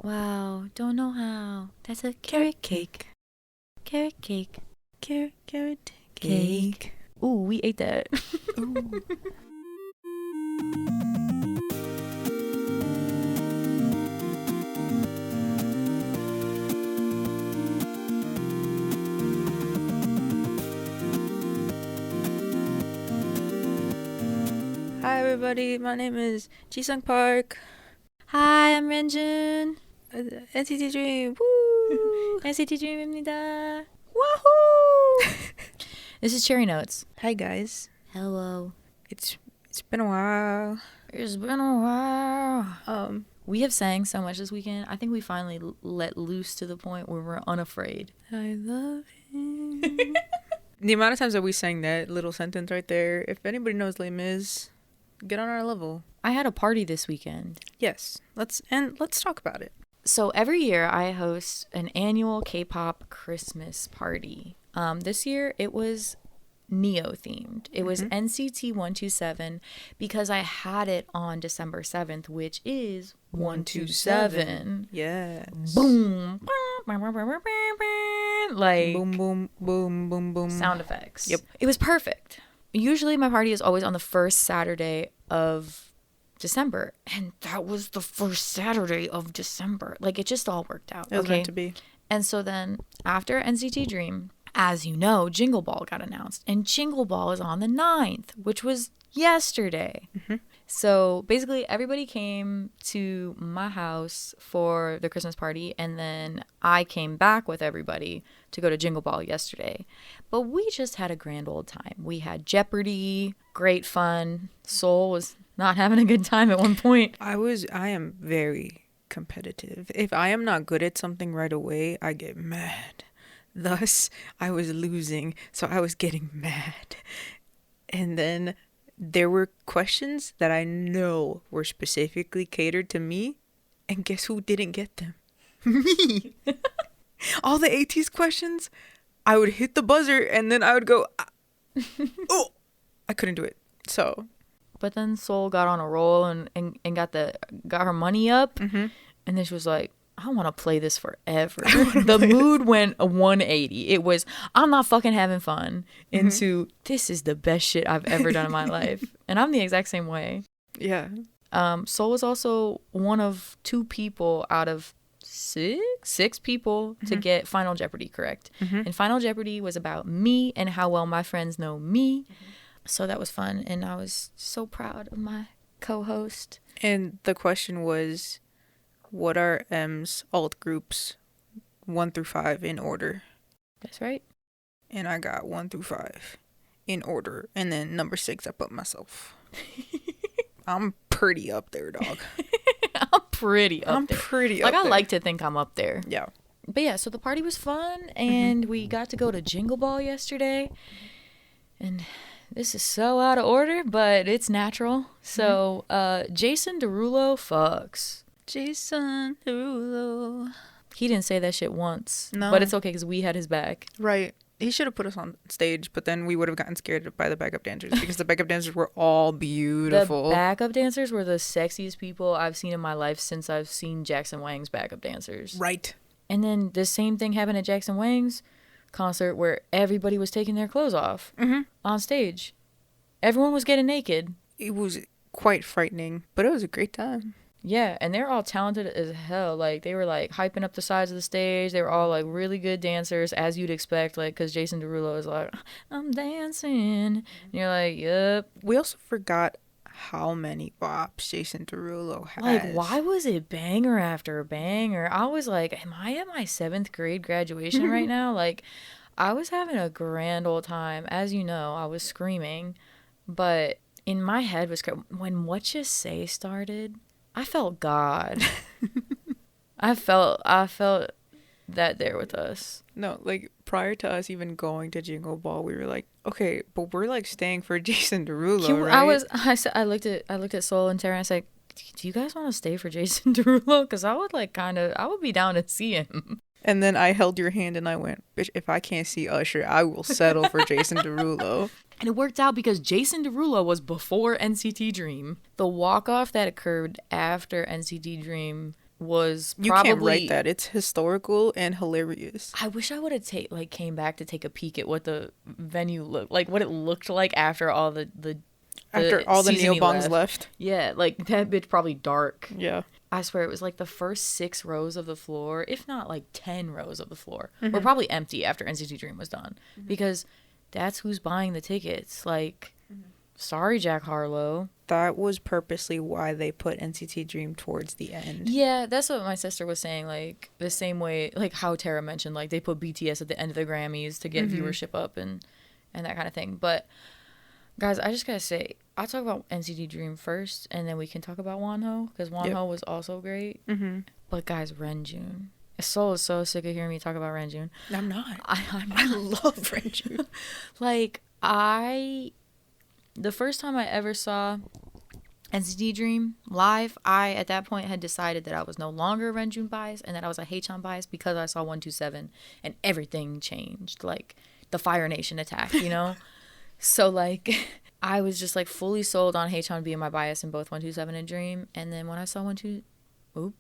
Wow, don't know how. That's a carrot cake. Carrot cake. Carrot Cake. Ooh, we ate that. Ooh. Hi everybody, my name is Jisung Park. Hi, I'm Renjun. NCT Dream. Woo! NCT Dream입니다. Wahoo! This is Cherry Notes. Hi guys. Hello. It's been a while. It's been a while. We have sang so much this weekend. I think we finally let loose to the point where we're unafraid. I love him. The amount of times that we sang that little sentence right there, if anybody knows Les Mis, get on our level. I had a party this weekend. Yes. Let's talk about it. So every year I host an annual K-pop Christmas party. This year it was Neo themed. It was NCT 127 because I had it on December 7th, which is 127. Yes. Boom. Like Boom, boom, boom, boom, boom. sound effects. Yep. It was perfect. Usually my party is always on the first Saturday of December, and that was the first Saturday of December. Like, it just all worked out. It was meant to be. And so then after NCT Dream, as you know, Jingle Ball got announced, and Jingle Ball is on the 9th, which was yesterday. So basically everybody came to my house for the Christmas party, and then I came back with everybody to go to Jingle Ball yesterday. But we just had a grand old time. We had Jeopardy, great fun. Soul was not having a good time at one point. I am very competitive. If I am not good at something right away, I get mad. Thus, I was losing, so I was getting mad. And then there were questions that I know were specifically catered to me, and guess who didn't get them? Me! All the AT's questions, I would hit the buzzer, and then I would go, oh! I couldn't do it. So... But then Soul got on a roll and got her money up. And then she was like, I want to play this forever. The mood went a 180. It was, I'm not fucking having fun, into this is the best shit I've ever done in my life. And I'm the exact same way. Yeah. Soul was also one of 2 people out of six people to get Final Jeopardy correct. And Final Jeopardy was about me and how well my friends know me. So that was fun, and I was so proud of my co-host. And the question was, what are M's alt groups 1 through 5 in order? That's right. And I got 1 through 5 in order. And then number 6, I put myself. I'm pretty up there, dog. I'm pretty up there. Like, I like to think I'm up there. Yeah. But yeah, so the party was fun, and we got to go to Jingle Ball yesterday. And this is so out of order, but it's natural. So, Jason Derulo fucks. Jason Derulo. He didn't say that shit once. No. But it's okay, because we had his back. Right. He should have put us on stage, but then we would have gotten scared by the backup dancers because the backup dancers were all beautiful. The backup dancers were the sexiest people I've seen in my life since I've seen Jackson Wang's backup dancers. Right. And then the same thing happened at Jackson Wang's concert where everybody was taking their clothes off on stage. Everyone was getting naked. It was quite frightening, but it was a great time. Yeah, and they're all talented as hell. Like, they were like hyping up the sides of the stage. They were all like really good dancers, as you'd expect, like, because Jason Derulo is like, I'm dancing, and you're like, yep. We also forgot how many bops Jason Derulo has. Like, why was it banger after banger? I was like, am I at my 7th grade graduation right now? Like, I was having a grand old time. As you know, I was screaming, but in my head was, when What You Say started, I felt God. I felt that there with us. No, like, prior to us even going to Jingle Ball, we were like, okay, but we're like staying for Jason Derulo, right? I looked at Soul and Tara and I said, do you guys want to stay for Jason Derulo? Because I would I would be down to see him. And then I held your hand and I went, bitch, if I can't see Usher, I will settle for Jason Derulo. And it worked out because Jason Derulo was before NCT Dream. The walk-off that occurred after NCT Dream was You probably... can't write that. It's historical and hilarious. I wish I would have came back to take a peek at what the venue looked like, what it looked like after all the after all the season he neobongs left. Yeah, like that bitch probably dark. Yeah. I swear it was like the first 6 rows of the floor, if not like 10 rows of the floor, were probably empty after NCT Dream was done. Because that's who's buying the tickets. Like, sorry, Jack Harlow. That was purposely why they put NCT Dream towards the end. Yeah, that's what my sister was saying. Like, the same way, like how Tara mentioned, like they put BTS at the end of the Grammys to get viewership up and that kind of thing. But, guys, I just gotta say, I'll talk about NCT Dream first, and then we can talk about Wonho, because Wonho was also great. But, guys, Renjun. Soul is so sick of hearing me talk about Renjun. I'm not. I love Renjun. Like, the first time I ever saw NCT Dream live, I, at that point, had decided that I was no longer a Renjun bias and that I was a Haechan bias because I saw 127 and everything changed. Like, the Fire Nation attack, you know? So, like, I was just, like, fully sold on Haechan being my bias in both 127 and Dream. And then when I saw 12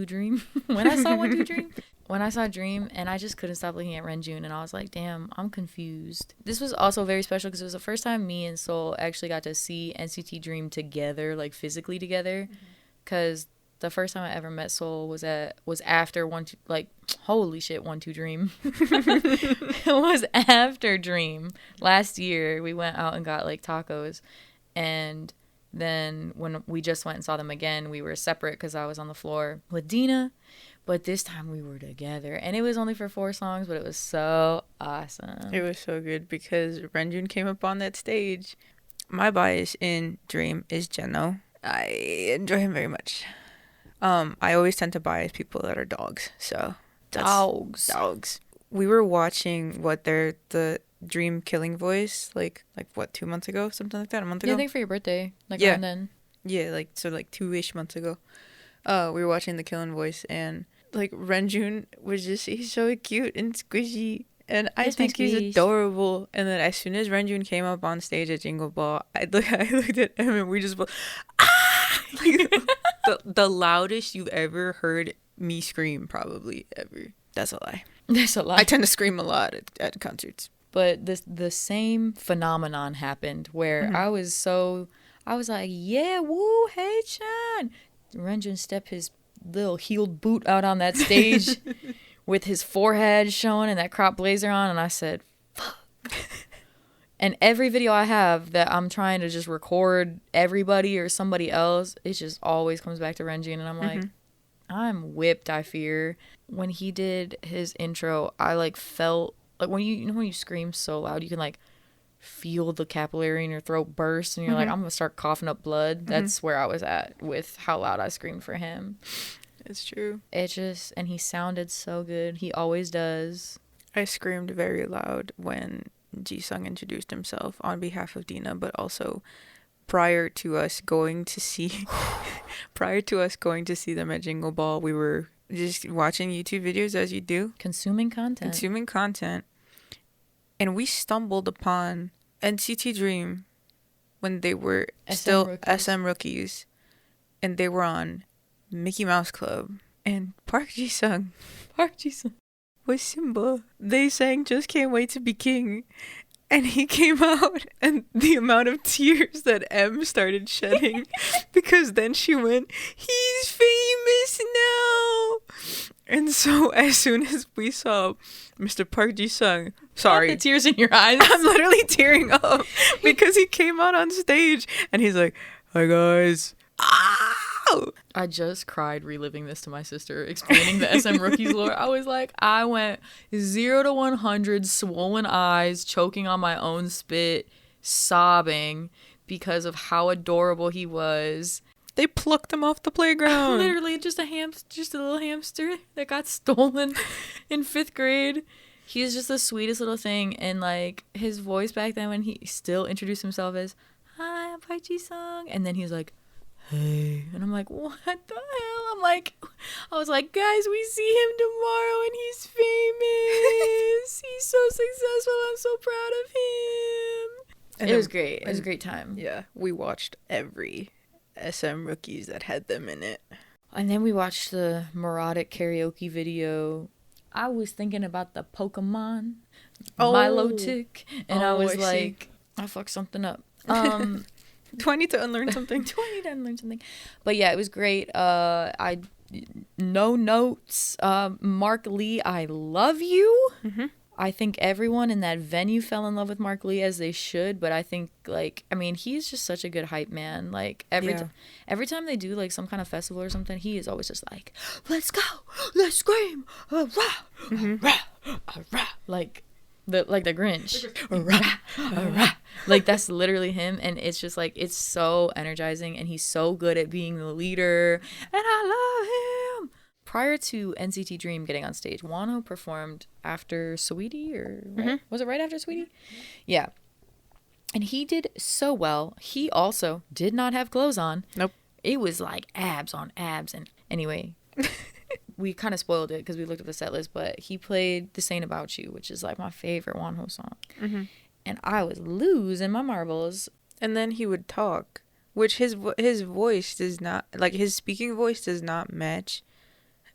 Dream, when I saw Dream, and I just couldn't stop looking at Renjun, and I was like, damn, I'm confused. This was also very special because it was the first time me and Soul actually got to see NCT Dream together, like, physically together. Because the first time I ever met Soul was after 12 Dream. It was after Dream. Last year, we went out and got, like, tacos, and then when we just went and saw them again, we were separate because I was on the floor with Dina, but this time we were together, and it was only for 4 songs, but it was so awesome. It was so good because Renjun came up on that stage. My bias in Dream is Jeno. I enjoy him very much. I always tend to bias people that are dogs, so dogs. We were watching the Dream Killing Voice, like what, 2 months ago, something like that, a month ago. Yeah, I think for your birthday, around then. Yeah, like 2-ish months ago. We were watching the Killing Voice, and like Renjun was he's so cute and squishy, and I think he's adorable. And then as soon as Renjun came up on stage at Jingle Ball, I looked at him and we just went, ah! the loudest you've ever heard me scream, probably ever. That's a lie. That's a lie. I tend to scream a lot at concerts. But the same phenomenon happened where I was like, yeah, woo, Haechan. Renjun stepped his little heeled boot out on that stage with his forehead showing and that crop blazer on, and I said, fuck. And every video I have that I'm trying to just record everybody or somebody else, it just always comes back to Renjun, and I'm like, I'm whipped, I fear. When he did his intro, I like felt like when you scream so loud, you can like feel the capillary in your throat burst, and you're like, I'm gonna start coughing up blood. That's where I was at with how loud I screamed for him. It's true. And he sounded so good. He always does. I screamed very loud when Jisung introduced himself on behalf of Dina, but also prior to us going to see them at Jingle Ball, we were just watching YouTube videos, as you do. Consuming content. And we stumbled upon NCT Dream when they were still SM rookies. And they were on Mickey Mouse Club. And Park Ji-sung was Simba. They sang Just Can't Wait to Be King. And he came out, and the amount of tears that M started shedding, because then she went, he's famous now. And so as soon as we saw Mr. Park Ji-sung, sorry. The tears in your eyes. I'm literally tearing up because he came out on stage, and he's like, hi guys. I just cried reliving this to my sister, explaining the SM Rookies lore. I was like, I went 0 to 100, swollen eyes, choking on my own spit, sobbing because of how adorable he was. They plucked him off the playground. Literally, just a little hamster that got stolen in 5th grade. He's just the sweetest little thing, and like his voice back then when he still introduced himself as, hi, I'm Park Ji-sung, and then he was like, hey, and I'm like, what the hell? I was like, guys, we see him tomorrow and he's famous. He's so successful. I'm so proud of him. And it was great. It was a great time. Yeah, we watched every SM Rookies that had them in it. And then we watched the Muradic karaoke video. I was thinking about the Pokemon, Milotic, and I was like, I fucked something up. Do I need to unlearn something? Do I need to unlearn something? But yeah, it was great. No notes. Mark Lee, I love you. Mm-hmm. I think everyone in that venue fell in love with Mark Lee, as they should. But I think, like, I mean, he's just such a good hype man. Like, every time they do, like, some kind of festival or something, he is always just like, let's go, let's scream, rah, rah, rah. Like the Grinch. Rah, rah. Like, that's literally him. And it's just, like, it's so energizing. And he's so good at being the leader. And I love him. Prior to NCT Dream getting on stage, Wonwoo performed after Sweetie, or was it right after Sweetie? Yeah. And he did so well. He also did not have clothes on. Nope. It was like abs on abs. And anyway, we kind of spoiled it because we looked at the set list, but he played This Ain't About You, which is like my favorite Wonwoo song. Mm-hmm. And I was losing my marbles. And then he would talk, which his voice does not, like, his speaking voice does not match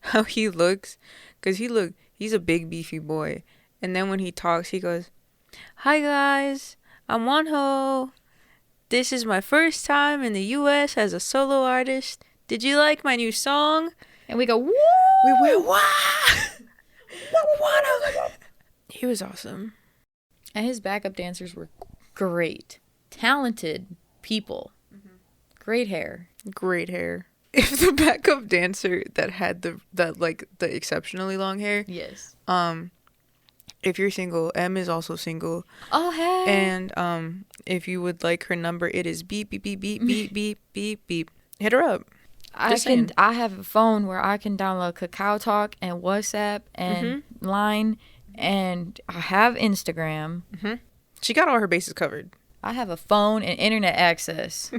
how he looks, because he's a big beefy boy, and then when he talks he goes, "Hi guys, I'm Wonho. This is my first time in the US as a solo artist. Did you like my new song?" And we go, woo! We went, wow! Wonho! He was awesome. And his backup dancers were great, talented people. Mm-hmm. Great hair. If the backup dancer that had the exceptionally long hair, yes. If you're single, M is also single. Oh hey. And if you would like her number, it is beep beep beep beep beep beep beep beep. Hit her up. I have a phone where I can download Kakao Talk and WhatsApp and Line, and I have Instagram. Mm-hmm. She got all her bases covered. I have a phone and internet access.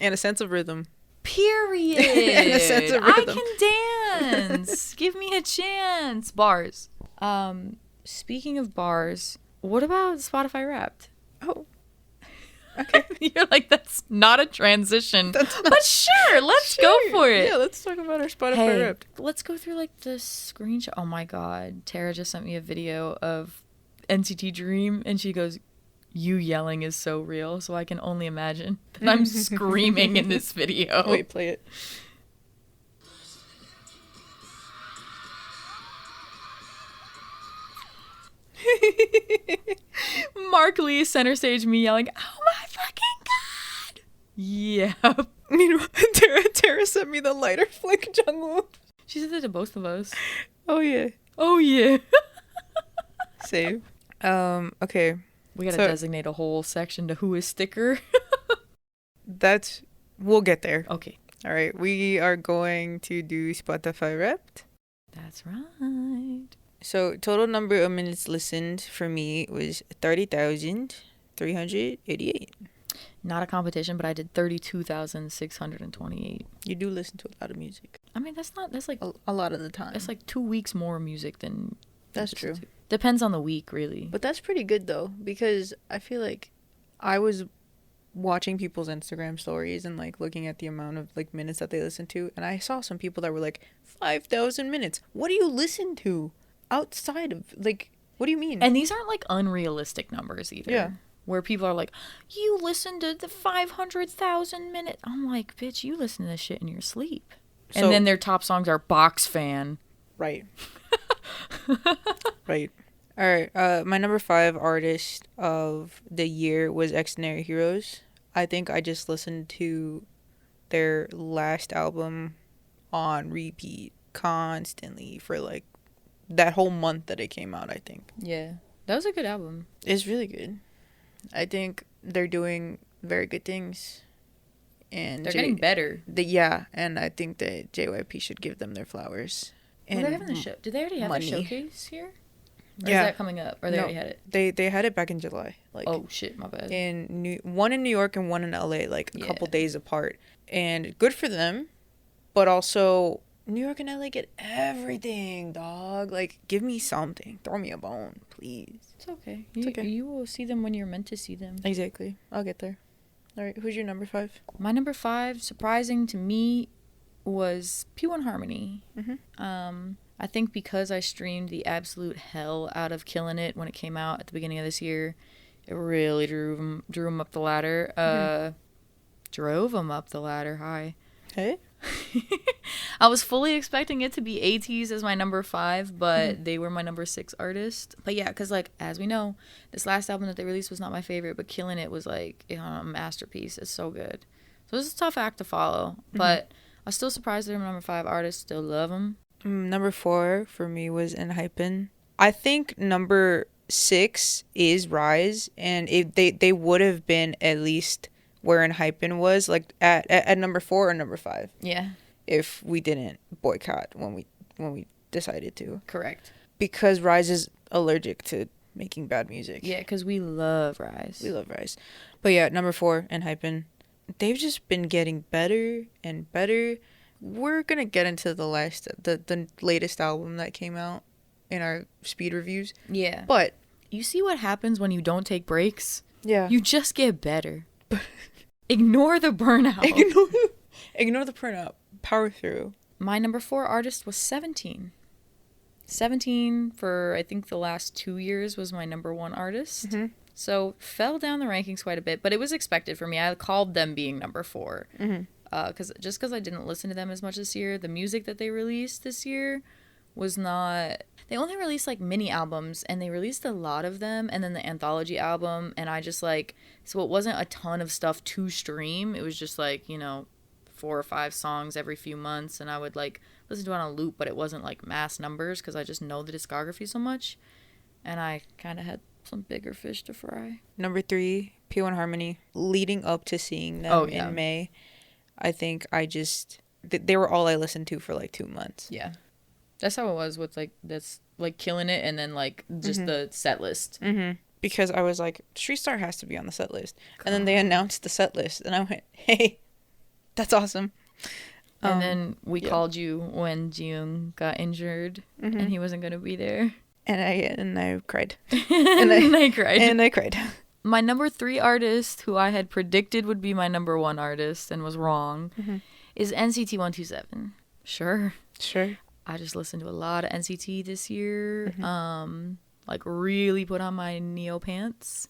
And a sense of rhythm. Period. And a sense of rhythm. I can dance. Give me a chance. Bars. Speaking of bars, what about Spotify Wrapped? Oh. Okay. You're like, that's not a transition. But sure, let's go for it. Yeah, let's talk about our Spotify Wrapped. Let's go through like the screenshot. Oh my God. Tara just sent me a video of NCT Dream, and she goes, "You yelling is so real," so I can only imagine that I'm screaming in this video. Wait, play it. Mark Lee center stage, me yelling, "Oh my fucking God!" Yeah. Meanwhile, Tara sent me the lighter flick Jungwoo. She said that to both of us. Oh yeah. Oh yeah. Save. Okay. We gotta designate a whole section to who is sticker. We'll get there. Okay. All right. We are going to do Spotify Wrapped. That's right. So total number of minutes listened for me was 30,388. Not a competition, but I did 32,628. You do listen to a lot of music. I mean, that's like a lot of the time. That's like 2 weeks more music than. That's true. Depends on the week, really. But that's pretty good though, because I feel like I was watching people's Instagram stories and like looking at the amount of like minutes that they listen to, and I saw some people that were like 5,000 minutes. What do you listen to outside of, like, what do you mean? And these aren't like unrealistic numbers either. Yeah. Where people are like, "You listen to the 500,000 minutes." I'm like, bitch, you listen to this shit in your sleep. And then their top songs are Box Fan. Right. Right. All right. My number 5 artist of the year was Extraordinary Heroes. I think I just listened to their last album on repeat constantly for like that whole month that it came out, I think. Yeah. That was a good album. It's really good. I think they're doing very good things. And they're getting better. And I think that JYP should give them their flowers. Well, they're having the show. Did they already have money. The showcase here? Or yeah. Is that coming up? Or they already had it? They had it back in July. Like, oh shit, my bad. One in New York and one in LA, like a couple days apart. And good for them, but also New York and LA get everything, dog. Like, give me something. Throw me a bone, please. It's okay. It's okay. You will see them when you're meant to see them. Exactly. I'll get there. All right, who's your number 5? My number 5, surprising to me, was P1 Harmony. Mm-hmm. I think because I streamed the absolute hell out of Killing It when it came out at the beginning of this year, it really drew him up the ladder. Drove him up the ladder. Hi. Hey. I was fully expecting it to be ATEEZ as my number 5, but they were my number 6 artist. But yeah, because like as we know, this last album that they released was not my favorite, but Killing It was like a masterpiece. It's so good. So it's a tough act to follow, but I was still surprised they're my number 5 artist. Still love them. Number 4 for me was Enhypen. I think number 6 is Rise, and they would have been at least where Enhypen was, like at number 4 or number 5. Yeah. If we didn't boycott when we decided to. Correct. Because Rise is allergic to making bad music. Yeah, because we love Rise. We love Rise. But yeah, number 4, Enhypen. They've just been getting better and better. We're gonna get into the latest album that came out in our speed reviews. Yeah. But you see what happens when you don't take breaks? Yeah. You just get better. Ignore the burnout. Ignore the burnout. Power through. My number 4 artist was 17. 17 for I think the last 2 years was my number 1 artist. Mm-hmm. So fell down the rankings quite a bit, but it was expected for me. I called them being number 4. Because I didn't listen to them as much this year. The music that they released this year was not... They only released like mini albums, and they released a lot of them, and then the anthology album, and I just like... So it wasn't a ton of stuff to stream. It was just like, 4 or 5 songs every few months, and I would like listen to it on a loop, but it wasn't like mass numbers because I just know the discography so much, and I kind of had some bigger fish to fry. Number 3, P1 Harmony. Leading up to seeing them in May, I think they were all I listened to for like 2 months. Yeah, that's how it was with like this, like Killing It, and then like just the set list. Because I was like, Street Star has to be on the set list, and then they announced the set list, and I went, hey, that's awesome. And then we called you when Jiyoung got injured, and he wasn't gonna be there. And I cried. And I cried. And I cried. My number 3 artist, who I had predicted would be my number 1 artist and was wrong, is NCT 127. Sure. I just listened to a lot of NCT this year. Like really put on my Neo pants.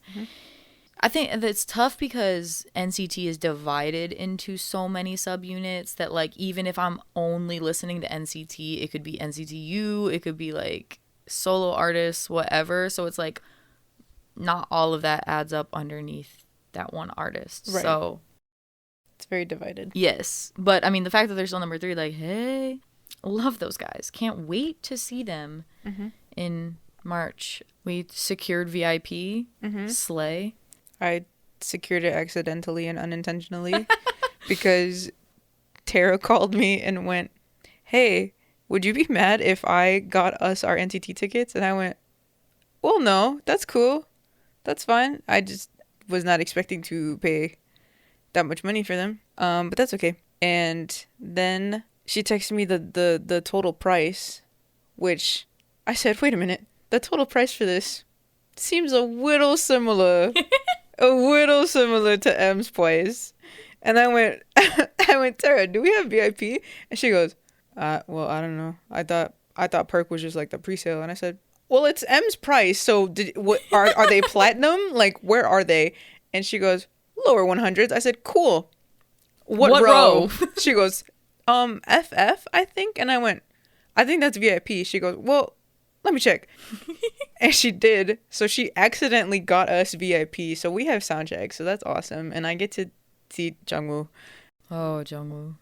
I think it's tough because NCT is divided into so many subunits that like even if I'm only listening to NCT, it could be NCTU, it could be like solo artists, whatever. So it's like not all of that adds up underneath that one artist. Right. So it's very divided. Yes. But I mean the fact that they're still number 3, like, hey, love those guys. Can't wait to see them in March. We secured VIP. Slay. I secured it accidentally and unintentionally because Tara called me and went, hey, would you be mad if I got us our NCT tickets? And I went, well, no, that's cool. That's fine. I just was not expecting to pay that much money for them. But that's okay. And then she texted me the total price, which I said, wait a minute. The total price for this seems a little similar. To M's place. And I went, Tara, do we have VIP? And she goes, well, I don't know. I thought Perk was just like the pre-sale. And I said, well, it's M's price. So are they platinum? Like, where are they? And she goes, lower 100s. I said, cool. What row? She goes, FF, I think. And I went, I think that's VIP. She goes, well, let me check. And she did. So she accidentally got us VIP. So we have soundcheck. So that's awesome. And I get to see Jungwoo. Oh, Jungwoo.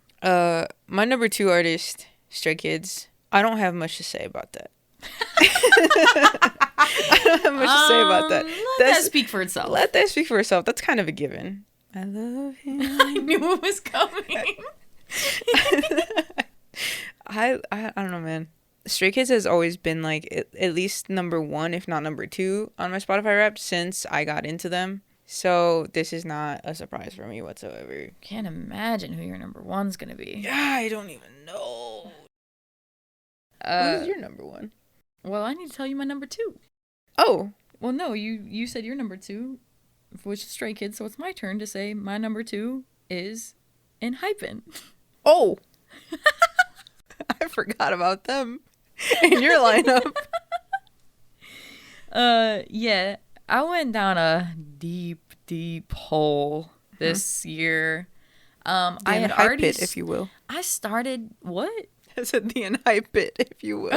My number 2 artist, Stray Kids. I don't have much to say about that. I don't have much to say about that. Let that speak for itself. Let that speak for itself. That's kind of a given. I love him. I knew it was coming. I don't know, man. Stray Kids has always been like at least number 1, if not number 2 on my Spotify Wrapped since I got into them. So this is not a surprise for me whatsoever. Can't imagine who your number 1's gonna be. Yeah, I don't even know. Who's your number 1? Well, I need to tell you my number 2. Oh. Well, no, you said your number 2, which is Stray Kids, so it's my turn to say my number 2 is Enhypen. Oh. I forgot about them in your lineup. Yeah, I went down a deep hole this year. I The had hype already pit, if you will. I started what? I said the hype pit, if you will.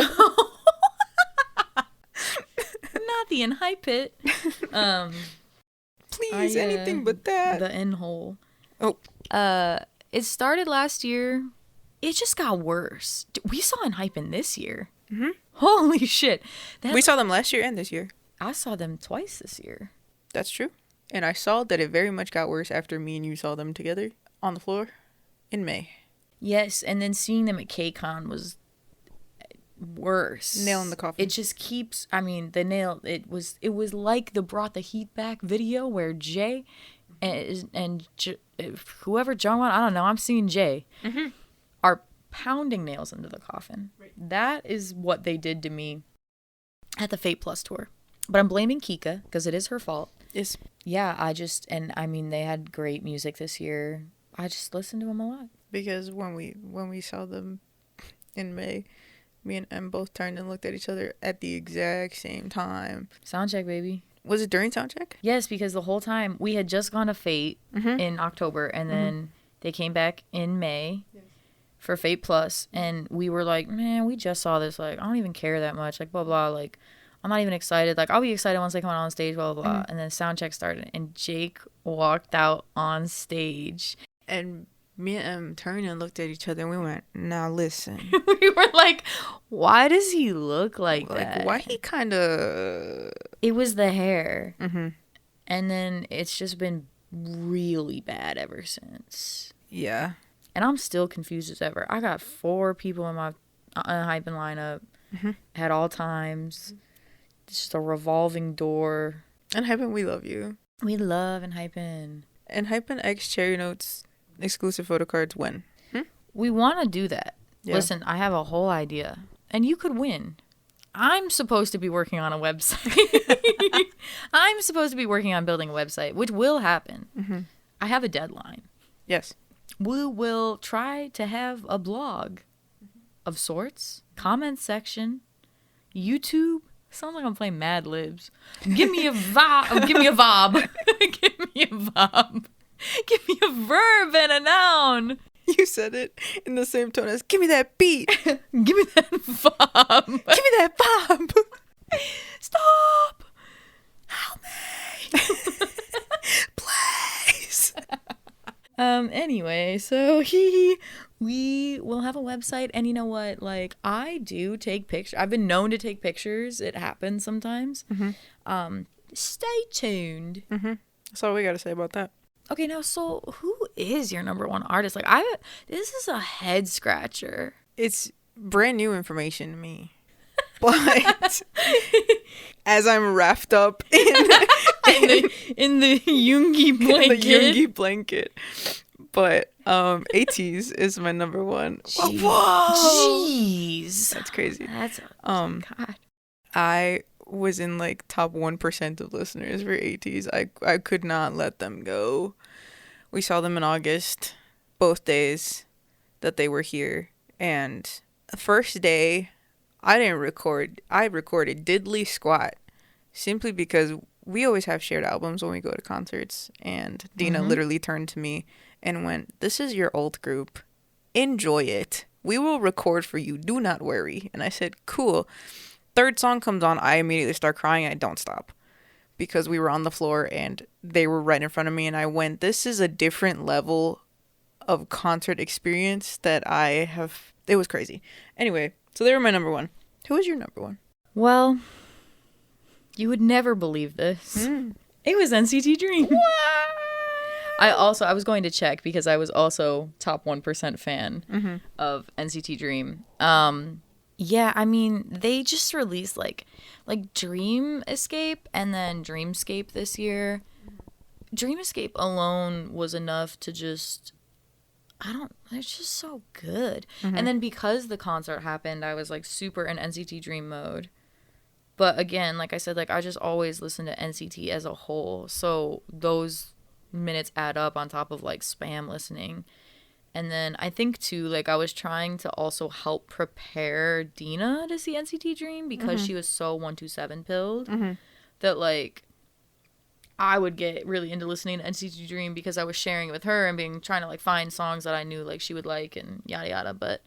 Not the in-high pit. Please, anything but that. The in-hole. Oh. It started last year. It just got worse. We saw in this year. Mm-hmm. Holy shit. We saw them last year and this year. I saw them twice this year. That's true. And I saw that it very much got worse after me and you saw them together on the floor in May. Yes, and then seeing them at KCON was worse. Nail in the coffin. It just keeps, I mean, it was like the Brought the Heat Back video where Jay and whoever Jungwon, I don't know, I'm seeing Jay, are pounding nails into the coffin. Right. That is what they did to me at the Fate Plus tour. But I'm blaming Kika because it is her fault. Yes. Yeah, I mean, they had great music this year. I just listened to them a lot. Because when we saw them in May, me and Em both turned and looked at each other at the exact same time. Soundcheck, baby. Was it during soundcheck? Yes, because the whole time we had just gone to Fate in October, and then they came back in May for Fate Plus, and we were like, man, we just saw this. Like, I don't even care that much. Like, blah, blah. Like, I'm not even excited. Like, I'll be excited once they come out on stage, blah, blah, blah. And then soundcheck started, and Jake walked out on stage. And me and Em turned and looked at each other, and we went, now listen. We were like, why does he look like that? Like, why he kind of... It was the hair. Mm-hmm. And then it's just been really bad ever since. Yeah. And I'm still confused as ever. I got 4 people in my hyping lineup at all times. It's just a revolving door. And Hypin', we love you. We love and hyping. And Hypin' X Cherry Notes exclusive photo cards when? We want to do that. Yeah. Listen, I have a whole idea. And you could win. I'm supposed to be working on a website. I'm supposed to be working on building a website, which will happen. I have a deadline. Yes. We will try to have a blog of sorts, comment section, YouTube. Sounds like I'm playing Mad Libs. Give me a vibe. Give me a vibe. Give me a vibe. Give me a verb and a noun. You said it in the same tone as, give me that beat. Give me that vibe. Give me that vibe. Stop. Help me. Please. Anyway, so we will have a website, and you know what? Like, I do take pictures. I've been known to take pictures. It happens sometimes. Stay tuned. That's all we got to say about that. Okay, now, so who is your number one artist? Like, this is a head scratcher. It's brand new information to me. But as I'm wrapped up in the Yoongi blanket. The Yoongi blanket. But ATEEZ is my number one. Jeez. Whoa! Jeez. That's crazy. That's God. I was in like top 1% of listeners for ATEEZ. I could not let them go. We saw them in August, both days that they were here. And the first day, I didn't record. I recorded Diddly Squat simply because we always have shared albums when we go to concerts. And Dina literally turned to me and went, "This is your old group. Enjoy it. We will record for you. Do not worry." And I said, cool. Third song comes on, I immediately start crying. I don't stop because we were on the floor and they were right in front of me. And I went, this is a different level of concert experience that I have. It was crazy. Anyway, so they were my number one. Who was your number one? Well, you would never believe this. It was NCT Dream. What? I was going to check because I was also top 1% fan of NCT Dream. Yeah, I mean, they just released like Dream Escape and then Dreamscape this year. Dream Escape alone was enough to just, it's just so good. And then because the concert happened, I was like super in NCT Dream mode. But again, like I said, like I just always listen to NCT as a whole. So those minutes add up on top of like spam listening. And then I think too, like I was trying to also help prepare Dina to see NCT Dream because she was so 127 pilled that like I would get really into listening to NCT Dream because I was sharing it with her and trying to like find songs that I knew like she would like and yada yada. But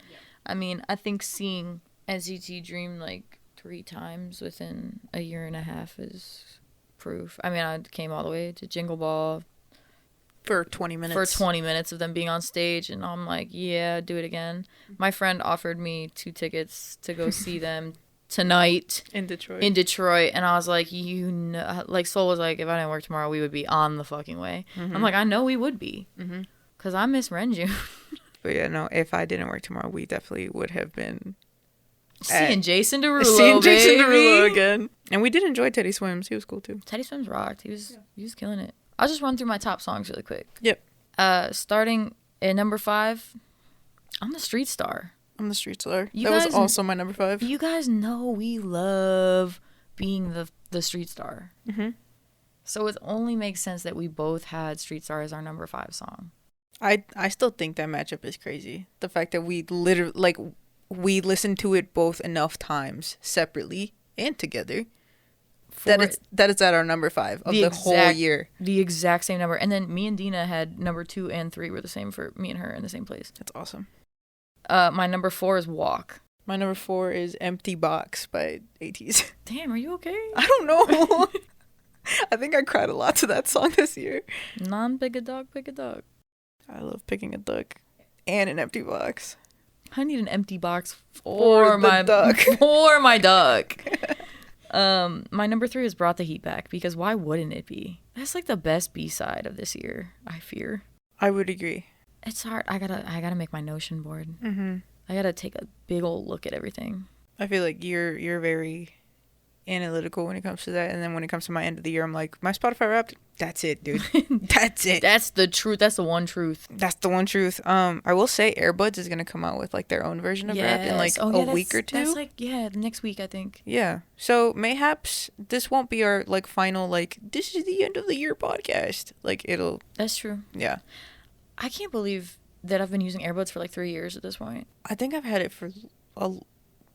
I mean, I think seeing NCT Dream like 3 times within a year and a half is proof. I mean, I came all the way to Jingle Ball for 20 minutes. For 20 minutes of them being on stage, and I'm like, yeah, do it again. My friend offered me 2 tickets to go see them tonight in Detroit. And I was like, you know, like Soul was like, if I didn't work tomorrow, we would be on the fucking way. I'm like, I know we would be, because I miss Renju. But yeah, no, if I didn't work tomorrow, we definitely would have been seeing Jason Derulo again. And we did enjoy Teddy Swims. He was cool too. Teddy Swims rocked. He was killing it. I'll just run through my top songs really quick. Yep. Starting at number 5, I'm the Street Star. I'm the Street Star. That was also my number 5. You guys know we love being the Street Star. So it only makes sense that we both had Street Star as our number 5 song. I still think that matchup is crazy. The fact that we literally, like, we listened to it both enough times separately and together. That is at our number 5 of the whole year. The exact same number. And then me and Dina had number 2 and 3 were the same for me and her in the same place. That's awesome. My number 4 is Walk. My number 4 is Empty Box by ATEEZ. Damn, are you okay? I don't know. I think I cried a lot to that song this year. Pick a dog, pick a dog. I love picking a duck and an empty box. I need an empty box for my duck. For my duck. My number 3 is Brought the Heat Back, because why wouldn't it be? That's like the best B-side of this year, I fear. I would agree. It's hard. I gotta make my Notion board. I gotta take a big old look at everything. I feel like you're very analytical when it comes to that, and then when it comes to my end of the year, I'm like, my Spotify Wrapped, that's it, dude. That's it. That's the truth. That's the one truth. That's the one truth. I will say Airbuds is gonna come out with like their own version of Wrapped in like a week or 2. That's like next week, I think. Yeah. So mayhaps this won't be our like final like this is the end of the year podcast. Like it'll. That's true. Yeah. I can't believe that I've been using Airbuds for like 3 years at this point. I think I've had it for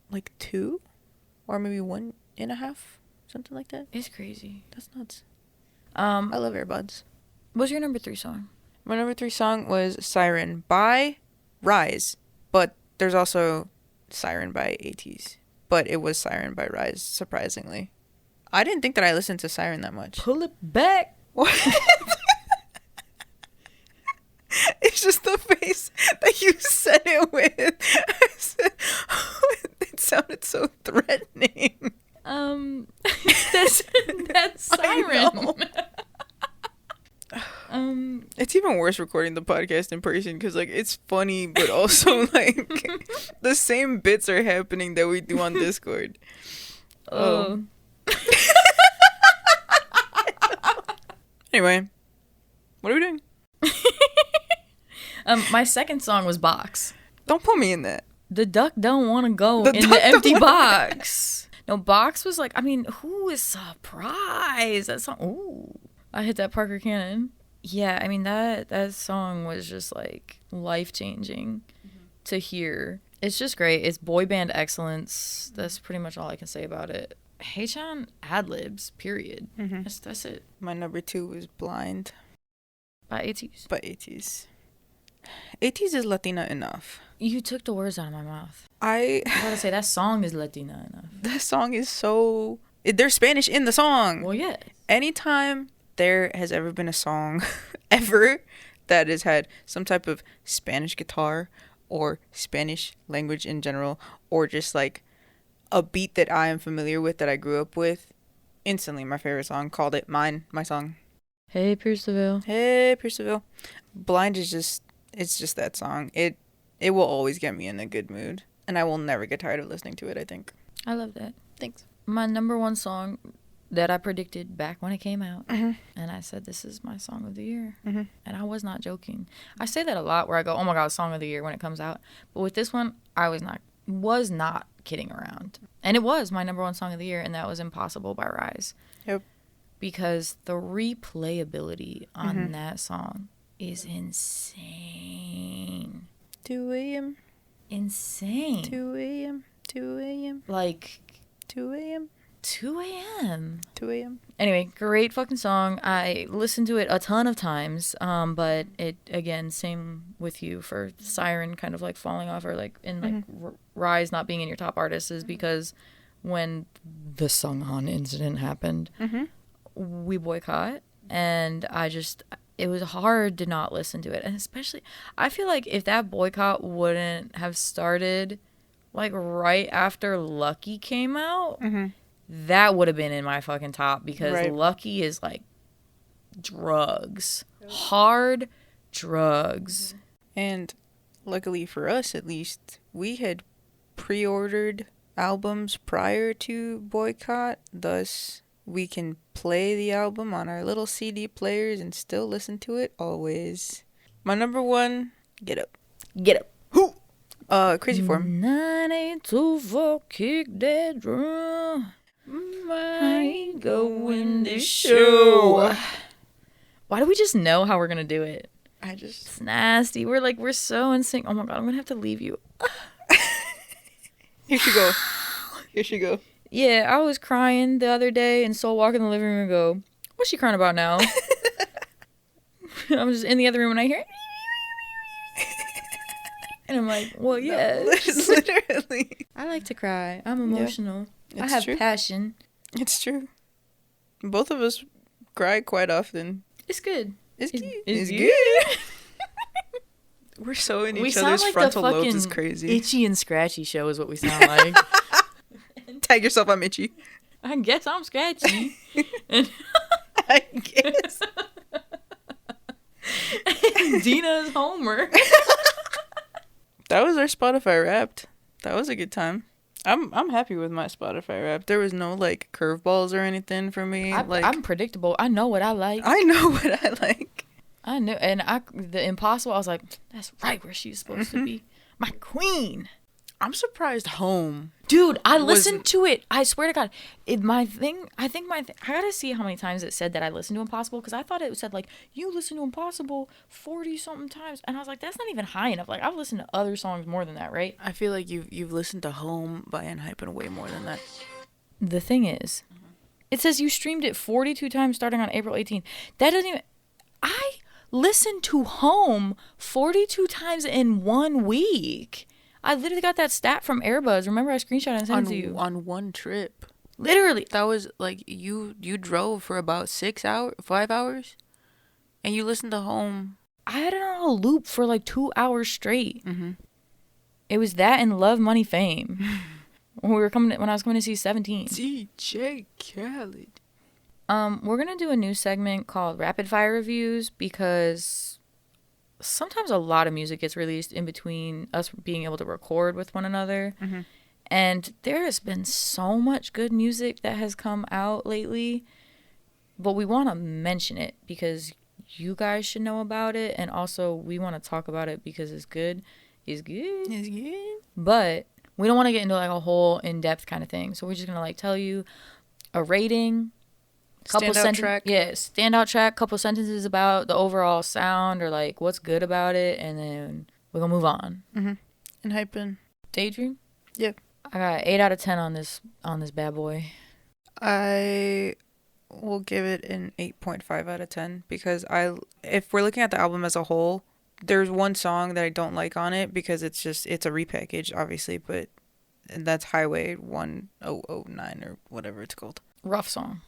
like 2 or maybe 1.5, something like that. It's crazy. That's nuts. I love Airbuds. What's your number 3 song? My number 3 song was Siren by Rise, but there's also Siren by ATEEZ, but it was Siren by Rise, surprisingly. I didn't think that I listened to Siren that much. Pull it back. What? It's just the face that you said it with. It sounded so threatening. That's Siren. It's even worse recording the podcast in person because like it's funny, but also like the same bits are happening that we do on Discord. Anyway, what are we doing? My second song was Box. Don't put me in that. The duck don't want to go in the empty box. No, Box was like, I mean, who is surprised? That song, ooh. I hit that Parker Cannon. Yeah, I mean, that song was just like life-changing to hear. It's just great. It's boy band excellence. That's pretty much all I can say about it. Haechan ad-libs, period. That's it. My number 2 was Blind. By ATEEZ. By ATEEZ. ATEEZ is Latina enough. You took the words out of my mouth. I gotta say, that song is Latina enough. That song is so... There's Spanish in the song. Well, yeah. Anytime there has ever been a song ever that has had some type of Spanish guitar or Spanish language in general, or just like a beat that I am familiar with, that I grew up with, instantly my favorite song. Called it mine, my song. Hey, Pierceville. Hey, Pierceville. Blind is just... It's just that song. It will always get me in a good mood. And I will never get tired of listening to it, I think. I love that. Thanks. My number 1 song that I predicted back when it came out. And I said, this is my song of the year. And I was not joking. I say that a lot where I go, oh my God, song of the year when it comes out. But with this one, I was not kidding around. And it was my number 1 song of the year, and that was Impossible by Rise. Yep. Because the replayability on that song is insane. 2 a.m. Insane. 2 a.m. 2 a.m. Like 2 a.m. 2 a.m. 2 a.m. Anyway, great fucking song. I listened to it a ton of times. But it, again, same with you for Siren kind of like falling off, or like in like Rise not being in your top artists, is because when the Sunghan incident happened, we boycott, and it was hard to not listen to it. And especially, I feel like if that boycott wouldn't have started like right after Lucky came out, that would have been in my fucking top, because Lucky is like drugs. Hard drugs. And luckily for us, at least, we had pre-ordered albums prior to boycott. Thus, we can play the album on our little CD players and still listen to it always. My number one, Get Up. Get Up. Who? Crazy Form. 982 kick that drum. Might go in the show. Why do we just know how we're gonna do it? It's nasty. We're so in sync. Oh my god, I'm gonna have to leave you. Here she go. Here she go. Yeah, I was crying the other day, and Soul walked in the living room and go, "What's she crying about now?" I'm just in the other room and I hear, and I'm like, "Well, yeah, literally." I like to cry. I'm emotional. Yeah, I have true. passion. It's true. Both of us cry quite often. It's good. It's good. It's good. We're so in We each sound other's like frontal the lobes. fucking Is crazy. Itchy and Scratchy show is what we sound like. Tag yourself, I'm itchy. I guess I'm Scratchy. I guess. Dina is Homer. That was our Spotify Wrapped. That was a good time. I'm happy with my Spotify Wrapped. There was no like curveballs or anything for me. I'm predictable. I know what I like. I know what I like. I knew, and the Impossible, I was like, that's right where she's supposed to be. My queen. I'm surprised Home. Dude, I listened to it. I swear to God. I gotta see how many times it said that I listened to Impossible, because I thought it said, like, you listen to Impossible 40-something times. And I was like, that's not even high enough. Like, I've listened to other songs more than that, right? I feel like you've listened to Home by Enhypen way more than that. The thing is, it says you streamed it 42 times starting on April 18th. That doesn't even... I listened to Home 42 times in 1 week. I literally got that stat from Airbuzz. Remember, I screenshot and sent it to you. On one trip. Literally. That was like you drove for about 5 hours, and you listened to Home. I had it on a loop for like 2 hours straight. It was that and Love, Money, Fame. when I was coming to see 17. DJ Khaled. We're gonna do a new segment called Rapid Fire Reviews, because sometimes a lot of music gets released in between us being able to record with one another. And there has been so much good music that has come out lately, but we want to mention it because you guys should know about it, and also we want to talk about it because it's good. It's good. But we don't want to get into like a whole in-depth kind of thing, so we're just gonna like tell you a rating, Standout track. Yeah, standout track, couple sentences about the overall sound or like what's good about it, and then we're gonna move on. Enhypen. Daydream? Yep. I got 8 out of 10 on this bad boy. I will give it an 8.5 out of 10 because if we're looking at the album as a whole, there's one song that I don't like on it because it's a repackage, obviously, and that's Highway 1009 or whatever it's called. Rough song.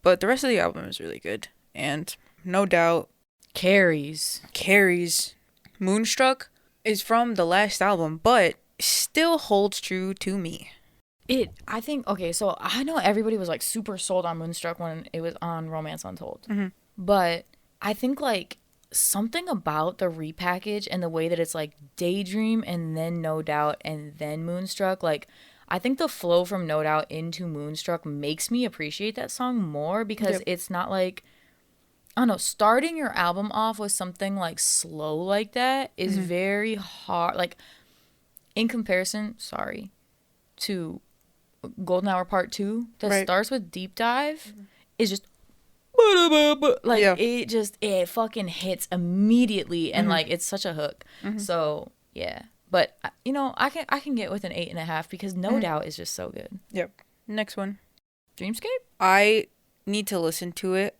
But the rest of the album is really good. And no doubt, Carries. Moonstruck is from the last album, but still holds true to me. I think, okay, so I know everybody was like super sold on Moonstruck when it was on Romance Untold. But I think like something about the repackage and the way that it's like Daydream and then No Doubt and then Moonstruck, like I think the flow from No Doubt into Moonstruck makes me appreciate that song more because it's not like, I don't know, starting your album off with something like slow like that is very hard. Like in comparison, to Golden Hour Part 2 that starts with Deep Dive is just like it fucking hits immediately and like it's such a hook. So Yeah. But, I can get with an 8.5 because No Doubt is just so good. Yep. Next one. Dreamscape? I need to listen to it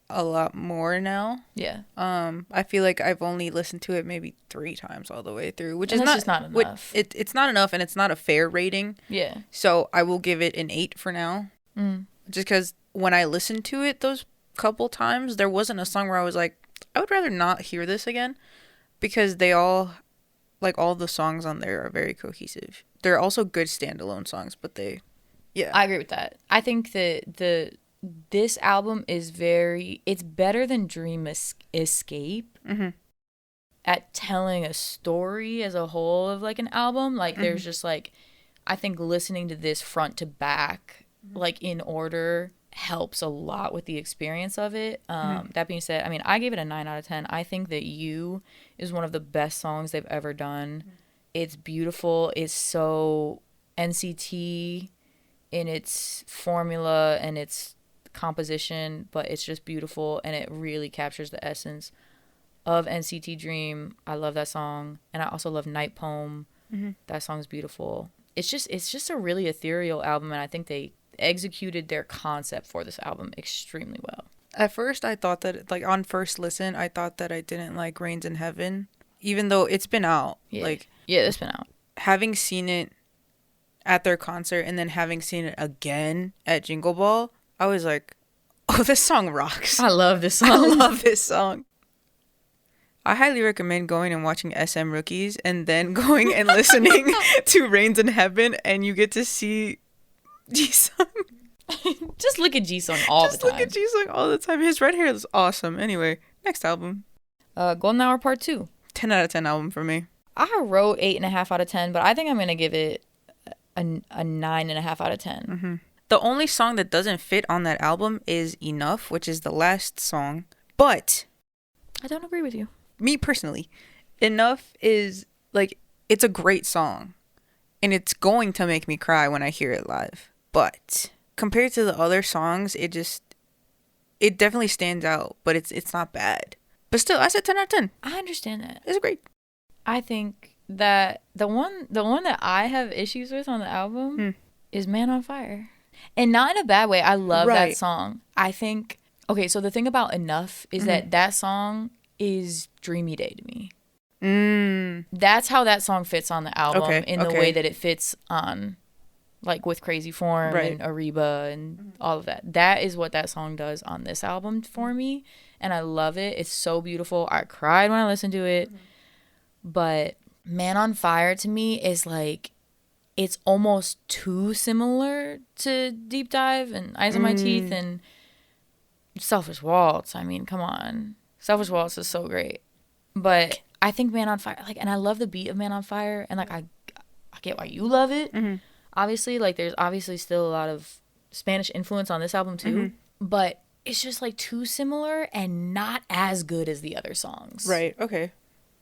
a lot more now. Yeah. I feel like I've only listened to it maybe 3 times all the way through, which And is that's just not enough. It's not enough, and it's not a fair rating. Yeah. So I will give it an 8 for now. Just because when I listened to it those couple times, there wasn't a song where I was like, I would rather not hear this again, because they all, like, all the songs on there are very cohesive. They're also good standalone songs, but yeah. I agree with that. I think that this album is it's better than Dream Escape at telling a story as a whole of, like, an album. Like, there's just, like, I think listening to this front to back, like, in order helps a lot with the experience of it. That being said, I mean, I gave it a 9 out of 10. I think that You is one of the best songs they've ever done. It's beautiful. It's so NCT in its formula and its composition, but it's just beautiful, and it really captures the essence of NCT Dream. I love that song, and I also love Night Poem. That song's beautiful. It's just a really ethereal album, and I think they executed their concept for this album extremely well. At first, I thought that, like, on first listen, I thought that I didn't like Rains in Heaven, even though it's been out. Yeah, it's been out. Having seen it at their concert and then having seen it again at Jingle Ball, I was like, oh, this song rocks. I love this song. I love this song. I highly recommend going and watching SM Rookies and then going and listening to Rains in Heaven, and you get to see Jisung. Just look at Jisung all the time. Just look at Jisung all the time. His red hair is awesome. Anyway, next album. Golden Hour Part 2. 10 out of 10 album for me. I wrote 8.5 out of 10, but I think I'm going to give it a 9.5 out of 10. The only song that doesn't fit on that album is Enough, which is the last song. But I don't agree with you. Me personally, Enough is, like, it's a great song. And it's going to make me cry when I hear it live. But compared to the other songs, it definitely stands out. But it's not bad. But still, I said 10 out of 10. I understand that. It's great. I think that the one that I have issues with on the album is Man on Fire. And not in a bad way. I love that song. I think, okay, so the thing about Enough is that song is Dreamy Day to me. That's how that song fits on the album in the way that it fits on, like, with Crazy Form and Ariba and all of that. That is what that song does on this album for me. And I love it. It's so beautiful. I cried when I listened to it. But Man on Fire to me is like, it's almost too similar to Deep Dive and Eyes on My Teeth and Selfish Waltz. I mean, come on. Selfish Waltz is so great. But I think Man on Fire, like, and I love the beat of Man on Fire, and, like, I get why you love it. Obviously, like, there's obviously still a lot of Spanish influence on this album too. But it's just, like, too similar and not as good as the other songs. Right, okay.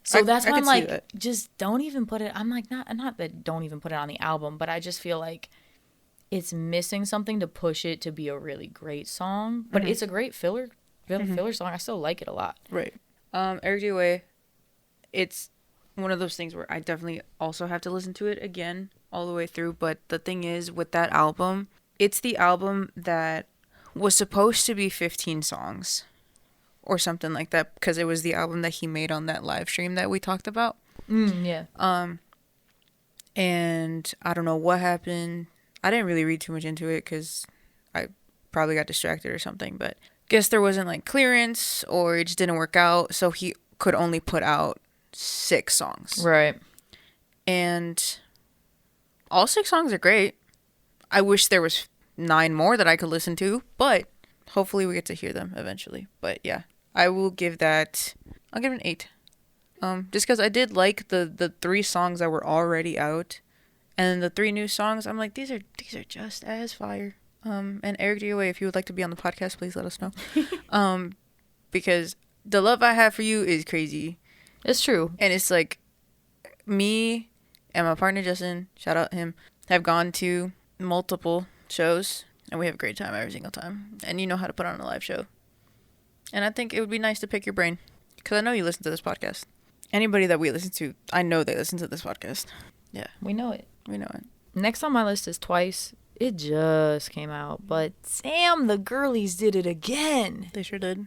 So that's why I'm like, just don't even put it. I'm like, not that don't even put it on the album, but I just feel like it's missing something to push it to be a really great song. But it's a great filler song. I still like it a lot. Right. Eric Dewey, it's one of those things where I definitely also have to listen to it again all the way through. But the thing is, with that album, it's the album that was supposed to be 15 songs. Or something like that, because it was the album that he made on that live stream that we talked about. Yeah. And I don't know what happened. I didn't really read too much into it because I probably got distracted or something. But guess there wasn't, like, clearance, or it just didn't work out. So he could only put out 6 songs. Right. And all 6 songs are great. I wish there was 9 more that I could listen to, but hopefully we get to hear them eventually. But yeah. I'll give it an 8. Just because I did like the 3 songs that were already out, and the 3 new songs, I'm like, these are just as fire. And Eric DOA, if you would like to be on the podcast, please let us know. Because the love I have for you is crazy. It's true. And it's like, me and my partner Justin, shout out him, have gone to multiple shows, and we have a great time every single time. And you know how to put on a live show. And I think it would be nice to pick your brain, because I know you listen to this podcast. Anybody that we listen to, I know they listen to this podcast. Yeah. We know it. We know it. Next on my list is Twice. It just came out, but Sam, the girlies did it again. They sure did.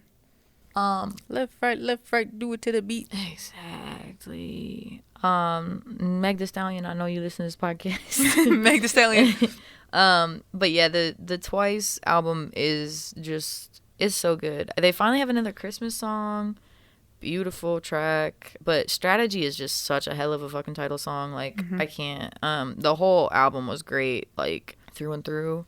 Left, right, do it to the beat. Exactly. Meg Thee Stallion, I know you listen to this podcast. Meg Thee Stallion. But yeah, the Twice album is so good. They finally have another Christmas song. Beautiful track, but Strategy is just such a hell of a fucking title song. Like, I can't. The whole album was great, like, through and through.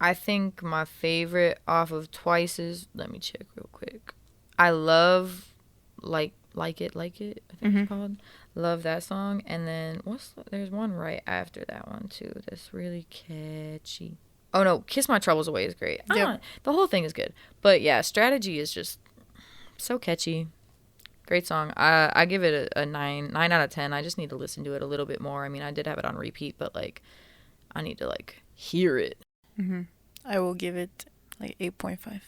I think my favorite off of Twice is, let me check real quick. I love like it, I think it's called. Love that song. And then there's one right after that one too that's really catchy. Oh no, Kiss My Troubles Away is great. Yep. The whole thing is good, but yeah, Strategy is just so catchy. Great song. I give it a 9 out of 10. I just need to listen to it a little bit more. I mean, I did have it on repeat, but like, I need to like hear it. I will give it like 8.5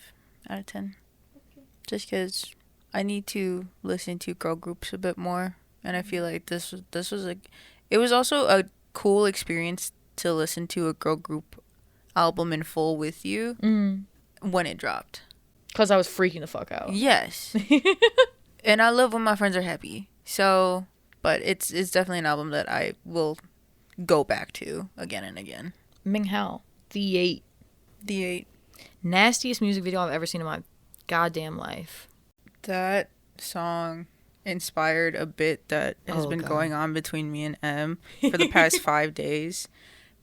out of 10. Okay. Just because I need to listen to girl groups a bit more, and I feel like this was like, it was also a cool experience to listen to a girl group album in full with you when it dropped. Because I was freaking the fuck out. Yes. And I love when my friends are happy. So, but it's definitely an album that I will go back to again and again. Ming Hao, The 8. The 8. Nastiest music video I've ever seen in my goddamn life. That song inspired a bit that has been going on between me and Em for the past 5 days.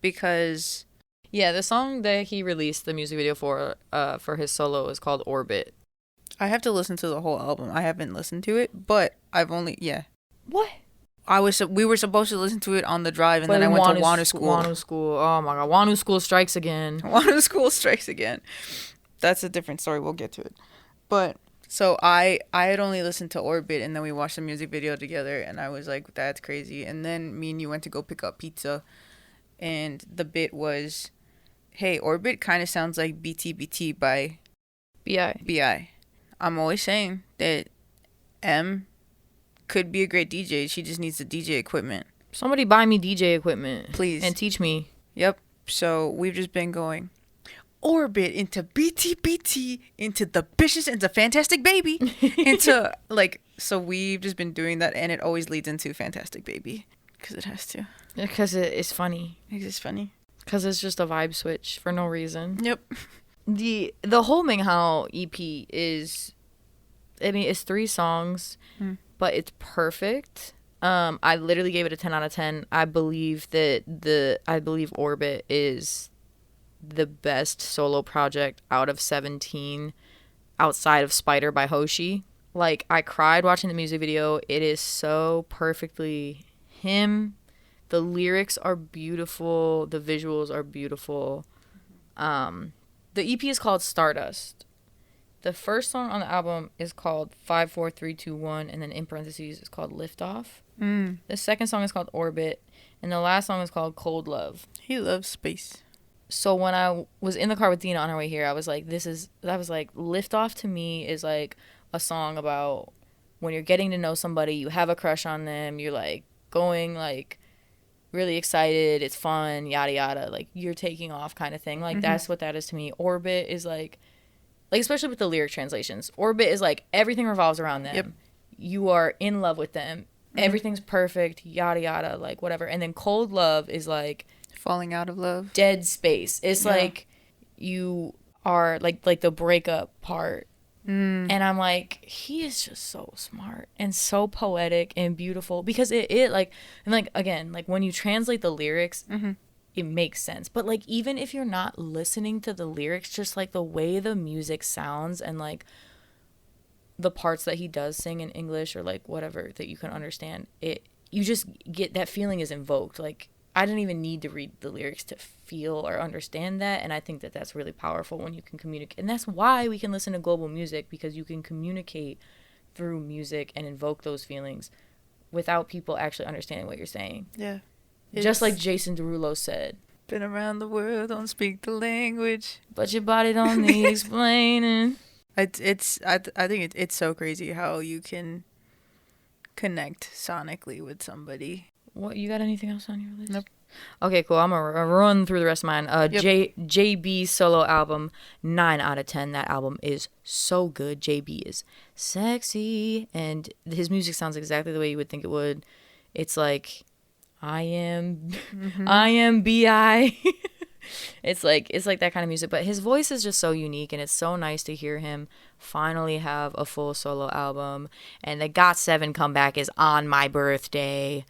Because... yeah, the song that he released the music video for his solo is called Orbit. I have to listen to the whole album. I haven't listened to it, but I've only... yeah. What? We were supposed to listen to it on the drive, and then I went to Wonwoo School. Wonwoo School. Oh my god. Wonwoo School strikes again. Wonwoo School strikes again. That's a different story. We'll get to it. But, so I had only listened to Orbit, and then we watched the music video together, and I was like, that's crazy. And then me and you went to go pick up pizza, and the bit was, hey, Orbit kind of sounds like BTBT by... B.I. I'm always saying that M could be a great DJ. She just needs the DJ equipment. Somebody buy me DJ equipment. Please. And teach me. Yep. So we've just been going Orbit into BTBT into the Bitches into Fantastic Baby into like, so we've just been doing that, and it always leads into Fantastic Baby because it has to. Because it's funny. It's funny. Because it's just a vibe switch for no reason. Yep. The whole Ming Hao EP is, I mean, it's 3 songs, but it's perfect. I literally gave it a 10 out of 10. I believe Orbit is the best solo project out of 17 outside of Spider by Hoshi. Like, I cried watching the music video. It is so perfectly him. The lyrics are beautiful. The visuals are beautiful. The EP is called Stardust. The first song on the album is called 5, 4, 3, 2, 1, and then in parentheses it's called Liftoff. The second song is called Orbit, and the last song is called Cold Love. He loves space. So when I was in the car with Dina on her way here, I was like, Liftoff to me is like a song about when you're getting to know somebody, you have a crush on them, you're like going like really excited, it's fun, yada yada, like you're taking off kind of thing. Like that's what that is to me. Orbit is like especially with the lyric translations, Orbit is like everything revolves around them. Yep. You are in love with them. Everything's perfect, yada yada, like whatever. And then Cold Love is like falling out of love. Dead space. It's like you are like the breakup part. And I'm like, he is just so smart and so poetic and beautiful because it like, and like again, like when you translate the lyrics, it makes sense. But like even if you're not listening to the lyrics, just like the way the music sounds and like the parts that he does sing in English or like whatever that you can understand, you just get that feeling is invoked. Like I didn't even need to read the lyrics to feel or understand that, and I think that that's really powerful when you can communicate. And that's why we can listen to global music, because you can communicate through music and invoke those feelings without people actually understanding what you're saying. Yeah. Just like Jason Derulo said. Been around the world, don't speak the language. But your body don't need explaining. I think it's so crazy how you can connect sonically with somebody. What, you got anything else on your list? Nope. Okay, cool. I'm gonna run through the rest of mine. JB's solo album, 9 out of 10. That album is so good. JB is sexy, and his music sounds exactly the way you would think it would. It's like, I am Bi. It's like that kind of music, but his voice is just so unique, and it's so nice to hear him finally have a full solo album. And the GOT7 comeback is on my birthday.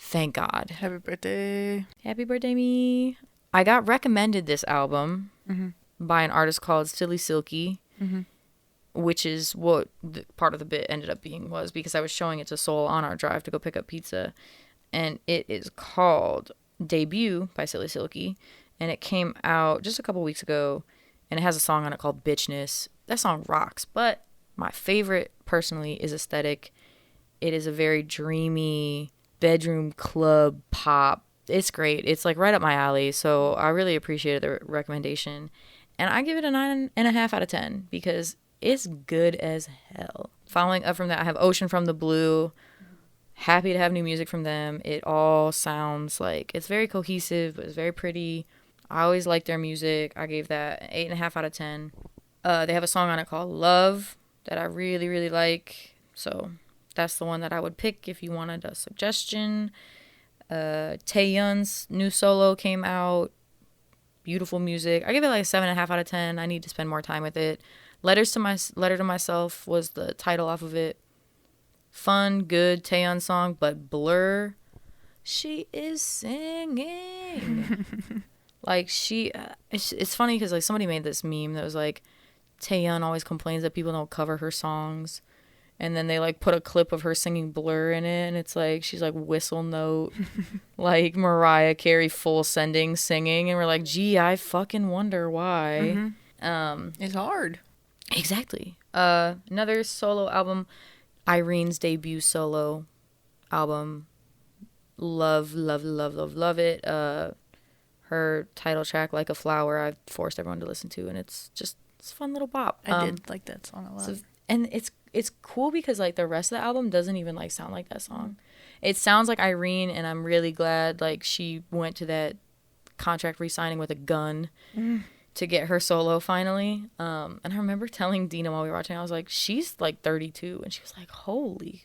Thank God. Happy birthday. Happy birthday, me. I got recommended this album by an artist called Silly Silky, which is what part of the bit ended up being was because I was showing it to Soul on our drive to go pick up pizza. And it is called Debut by Silly Silky. And it came out just a couple weeks ago. And it has a song on it called Bitchness. That song rocks. But my favorite, personally, is Aesthetic. It is a very dreamy bedroom club pop. It's great. It's like right up my alley. So I really appreciated the recommendation. And I give it a 9.5 out of 10 because it's good as hell. Following up from that, I have Ocean from the Blue. Happy to have new music from them. It all sounds like it's very cohesive, but it's very pretty. I always like their music. I gave that 8.5 out of 10. They have a song on it called Love that I really, really like. So that's the one that I would pick if you wanted a suggestion. Taeyeon's new solo came out. Beautiful music. I give it like a 7.5 out of 10. I need to spend more time with it. Letter to Myself was the title off of it. Fun, good Taeyeon song, but Blur, she is singing. Like it's funny because like somebody made this meme that was like, Taeyeon always complains that people don't cover her songs. And then they like put a clip of her singing Blur in it, and it's like she's like whistle note, like Mariah Carey full sending singing, and we're like, gee, I fucking wonder why. It's hard. Exactly. Another solo album, Irene's debut solo album. Love it. Her title track, Like a Flower, I've forced everyone to listen to, and it's a fun little bop. I did like that song a lot. And it's cool because like the rest of the album doesn't even like sound like that song. It sounds like Irene, and I'm really glad like she went to that contract re-signing with a gun to get her solo finally. And I remember telling Dina while we were watching, I was like, she's like 32, and she was like, holy,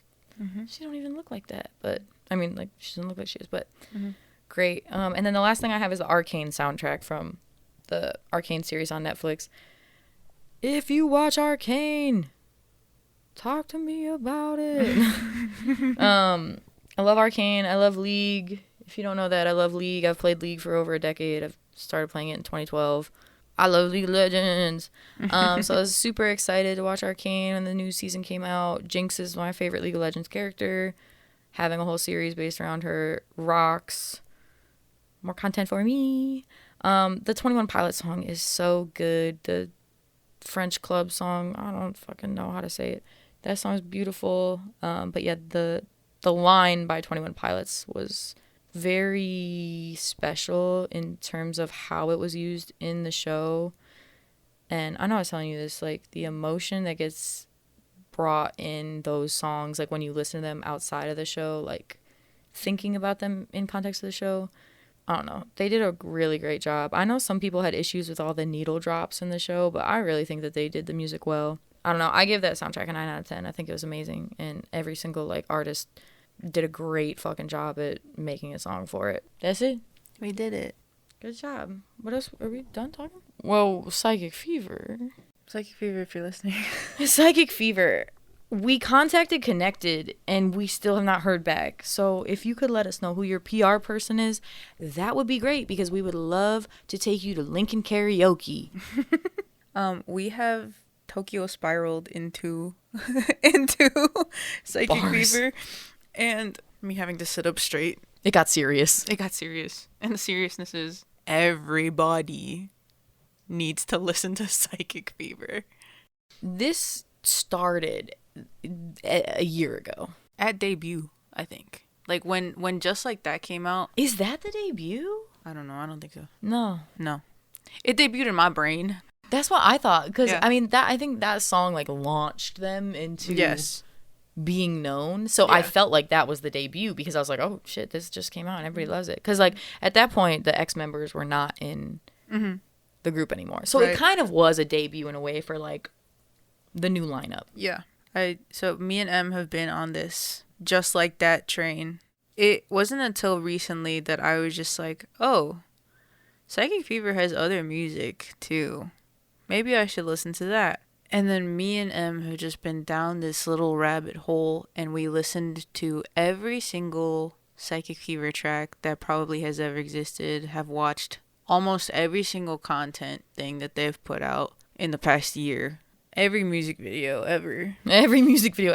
she don't even look like that. But I mean, like she doesn't look like she is, but great. And then the last thing I have is the Arcane soundtrack from the Arcane series on Netflix. If you watch Arcane, talk to me about it. I love Arcane. I love League. If you don't know that, I love League. I've played League for over a decade. I've started playing it in 2012. I love League of Legends. So I was super excited to watch Arcane when the new season came out. Jinx is my favorite League of Legends character. Having a whole series based around her rocks. More content for me. The 21 Pilots song is so good. The French club song, I don't fucking know how to say it. That song is beautiful. But yeah, the line by 21 Pilots was very special in terms of how it was used in the show. And I know I was telling you this, like the emotion that gets brought in those songs, like when you listen to them outside of the show, like thinking about them in context of the show, I don't know. They did a really great job. I know some people had issues with all the needle drops in the show, but I really think that they did the music well. I don't know. I give that soundtrack a 9 out of 10. I think it was amazing. And every single like artist did a great fucking job at making a song for it. That's it. We did it. Good job. What else? Are we done talking? Well, Psychic Fever. Psychic Fever, if you're listening. Psychic Fever. We contacted Connected, and we still have not heard back. So if you could let us know who your PR person is, that would be great, because we would love to take you to Lincoln Karaoke. We have Tokyo spiraled into Psychic Fever, and me having to sit up straight. It got serious. It got serious. And the seriousness is everybody needs to listen to Psychic Fever. This started a year ago. At debut, I think. Like when Just Like That came out. Is that the debut? I don't know. I don't think so. No. It debuted in my brain. That's what I thought. Because, yeah. I mean, I think that song, like, launched them into... Yes. being known. So I felt like that was the debut because I was like, oh shit, this just came out and everybody loves it. Because like at that point, the ex members were not in the group anymore. So it kind of was a debut in a way for like the new lineup. Yeah. So me and Em have been on this just like that train. It wasn't until recently that I was just like, oh, Psychic Fever has other music too. Maybe I should listen to that. And then me and Em have just been down this little rabbit hole, and we listened to every single Psychic Fever track that probably has ever existed, have watched almost every single content thing that they've put out in the past year. Every music video ever.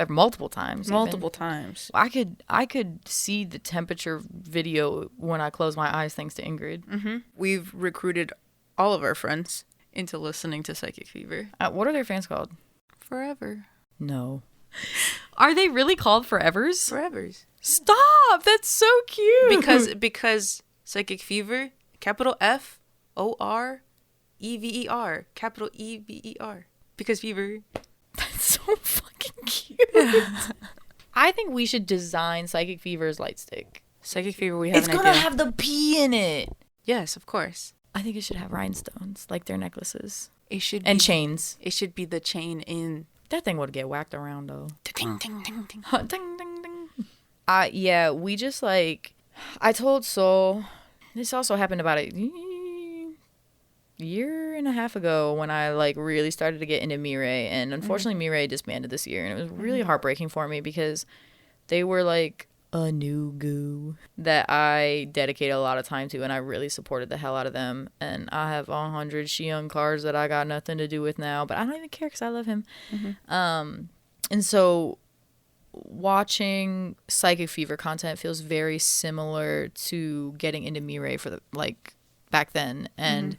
Multiple times. Multiple times. I could see the temperature video when I close my eyes thanks to Ingrid. We've recruited all of our friends into listening to Psychic Fever. What are their fans called? Forever. No. Are they really called Forevers? Forevers. Stop! That's so cute. Because Psychic Fever, capital F-O-R-E-V-E-R, capital E-V-E-R. Because fever. That's so fucking cute. I think we should design Psychic Fever's light stick. Psychic Fever, we have it's an idea. It's gonna have the P in it. Yes, of course. I think it should have rhinestones, like their necklaces. It should and chains. It should be the chain in. That thing would get whacked around though. Ding ding ding ding. Ding ding ding. Yeah, we just like. I told Soul. This also happened about a year and a half ago when I like really started to get into Mireille, and unfortunately Mireille disbanded this year, and it was really heartbreaking for me because they were like a new goo that I dedicated a lot of time to, and I really supported the hell out of them. And I have 100 Xion cards that I got nothing to do with now, but I don't even care because I love him. And so watching Psychic Fever content feels very similar to getting into Mireille for the like back then, and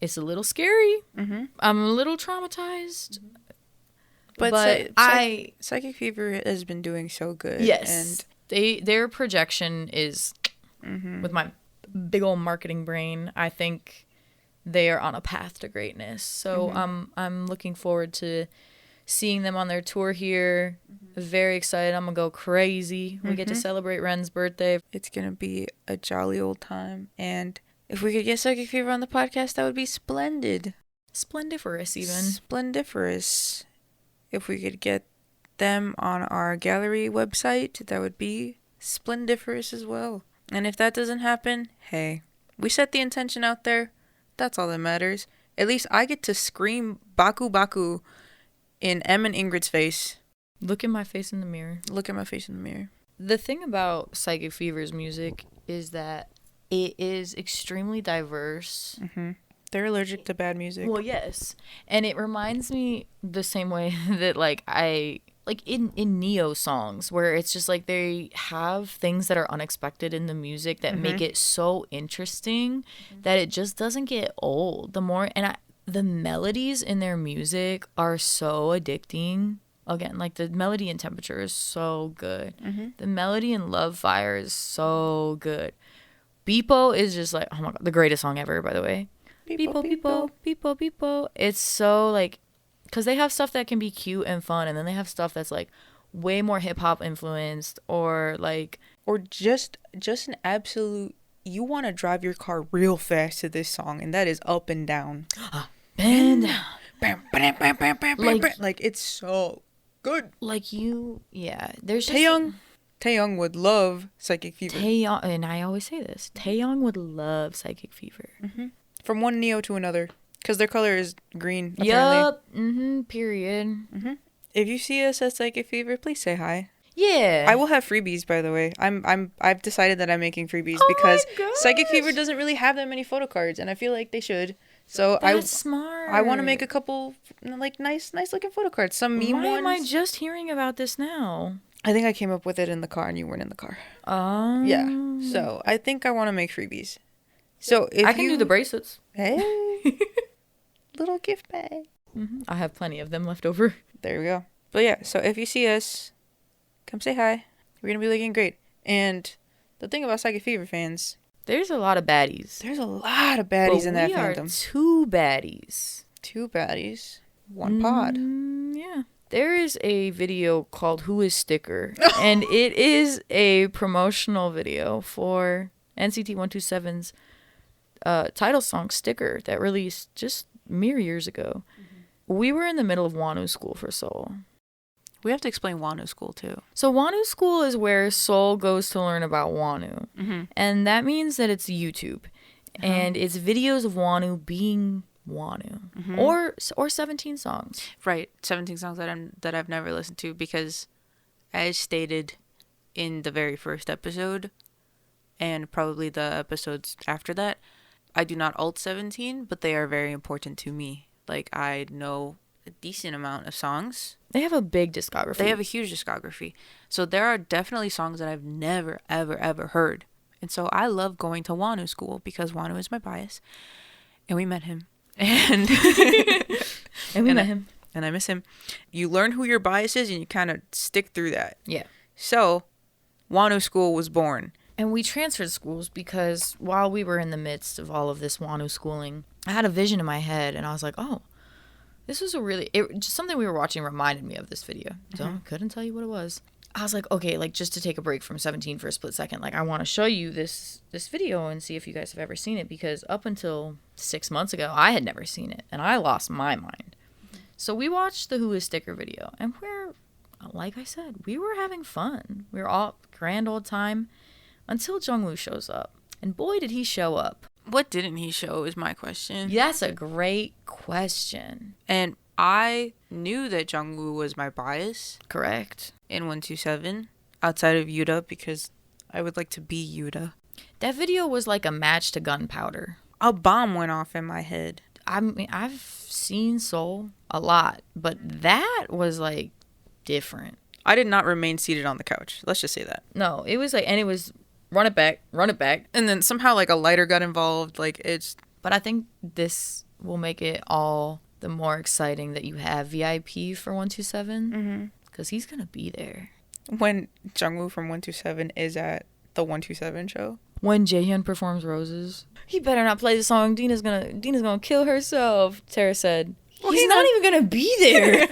it's a little scary. I'm a little traumatized. But Psychic Fever has been doing so good. Yes. And their projection is, with my big old marketing brain, I think they are on a path to greatness. So I'm looking forward to seeing them on their tour here. Very excited. I'm going to go crazy. We get to celebrate Ren's birthday. It's going to be a jolly old time. And if we could get Psychic Fever on the podcast, that would be splendid. Splendiferous, even. Splendiferous. If we could get them on our gallery website, that would be splendiferous as well. And if that doesn't happen, hey, we set the intention out there. That's all that matters. At least I get to scream Baku Baku in Em and Ingrid's face. Look at my face in the mirror. Look at my face in the mirror. The thing about Psychic Fever's music is that it is extremely diverse. They're allergic to bad music. Well, yes. And it reminds me the same way that, like, in Neo songs, where it's just, like, they have things that are unexpected in the music that make it so interesting that it just doesn't get old. The melodies in their music are so addicting. Again, like, the melody in Temperature is so good. The melody in Love Fire is so good. Beepo is just, like, oh, my God, the greatest song ever, by the way. Beepo, beepo, beepo, beepo. It's so, like, because they have stuff that can be cute and fun, and then they have stuff that's, like, way more hip-hop influenced, or, like... Or just an absolute... You want to drive your car real fast to this song, and that is up and down. Bend down. Like, it's so good. Like, yeah, there's just... Taeyong would love Psychic Fever. And I always say this, Taeyong would love Psychic Fever. From one Neo to another, because their color is green. Apparently. Yup. Period. If you see us at Psychic Fever, please say hi. Yeah. I will have freebies, by the way. I've decided that I'm making freebies because Psychic Fever doesn't really have that many photo cards, and I feel like they should. So That's smart. I want to make a couple like nice looking photo cards. Some meme ones. Why am I just hearing about this now? I think I came up with it in the car, and you weren't in the car. Oh. Yeah. So I think I want to make freebies. So if I can do the bracelets. Hey. Little gift bag. I have plenty of them left over. There we go. But yeah, so if you see us, come say hi. We're going to be looking great. And the thing about Psychic Fever fans... There's a lot of baddies. There's a lot of baddies in that fandom. Two baddies. Two baddies. One pod. Yeah. There is a video called Who is Sticker, and it is a promotional video for NCT 127's title song Sticker that released just mere years ago. We were in the middle of Wonwoo school for Seoul. We have to explain Wonwoo school too. So Wonwoo school is where Seoul goes to learn about Wonwoo. Mm-hmm. And that means that it's YouTube. And it's videos of Wonwoo being Wonwoo. Mm-hmm. Or 17 songs. Right. 17 songs that I've never listened to because, as stated in the very first episode, and probably the episodes after that, I do not alt 17, but they are very important to me. Like, I know a decent amount of songs. They have a big discography. They have a huge discography. So there are definitely songs that I've never, ever, ever heard. And so I love going to Wonwoo school because Wonwoo is my bias. And we met him. And we met him. And I miss him. You learn who your bias is and you kind of stick through that. Yeah. So Wonwoo school was born. And we transferred schools because while we were in the midst of all of this Wonwoo schooling, I had a vision in my head and I was like, oh, this was just something we were watching reminded me of this video. So I couldn't tell you what it was. I was like, okay, like just to take a break from 17 for a split second, like I want to show you this video and see if you guys have ever seen it, because up until 6 months ago, I had never seen it and I lost my mind. So we watched the Who is Sticker video and like I said, we were having fun. We were all grand old time until Jungwoo shows up. And boy, did he show up. What didn't he show is my question. That's a great question. And I knew that Jungwoo was my bias. Correct. In 127, outside of Yuta, because I would like to be Yuta. That video was like a match to gunpowder. A bomb went off in my head. I mean, I've seen Soul a lot, but that was like different. I did not remain seated on the couch. Let's just say that. No, it was like, and it was run it back. And then somehow like a lighter got involved. Like it's. But I think this will make it all the more exciting that you have VIP for 127. Because he's going to be there. When Jungwoo from 127 is at the 127 show. When Jaehyun performs Roses. He better not play the song. Dina's gonna kill herself, Tara said. Well, he's not even going to be there.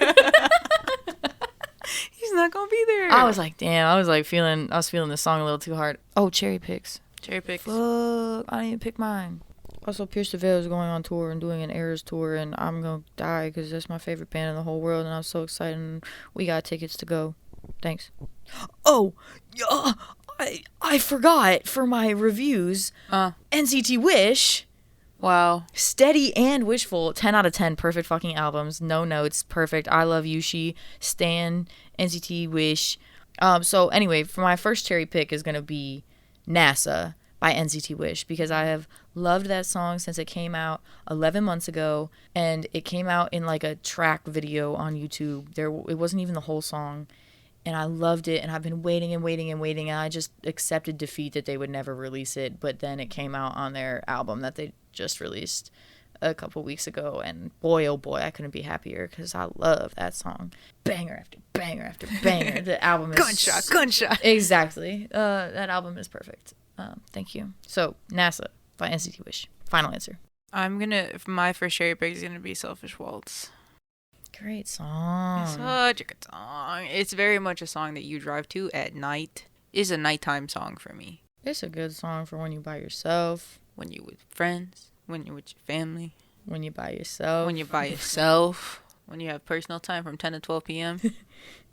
He's not going to be there. I was like, damn. I was feeling this song a little too hard. Oh, cherry picks. Cherry picks. Fuck. I didn't even pick mine. Also, Pierce the Veil is going on tour and doing an Eras tour, and I'm going to die because that's my favorite band in the whole world, and I'm so excited, and we got tickets to go. Thanks. Oh, I forgot for my reviews. NCT Wish. Wow. Steady and Wishful. 10 out of 10. Perfect fucking albums. No notes. Perfect. I Love Yushi. Stan. NCT Wish. So anyway, for my first cherry pick is going to be NASA by NCT Wish, because I have loved that song since it came out 11 months ago, and it came out in like a track video on YouTube. It wasn't even the whole song, and I loved it, and I've been waiting and waiting and waiting, and I just accepted defeat that they would never release it, but then it came out on their album that they just released a couple weeks ago, and boy, oh boy, I couldn't be happier because I love that song. Banger after banger after banger. The album is... Gunshot. Exactly. That album is perfect. Thank you. So, NASA by NCT Wish. Final answer. My first cherry pick is gonna be Selfish Waltz. Great song. It's such a good song. It's very much a song that you drive to at night. It's a nighttime song for me. It's a good song for when you by yourself. When you're with friends. When you're with your family. When you by yourself. When you're by yourself. When you have personal time from 10 to 12 p.m.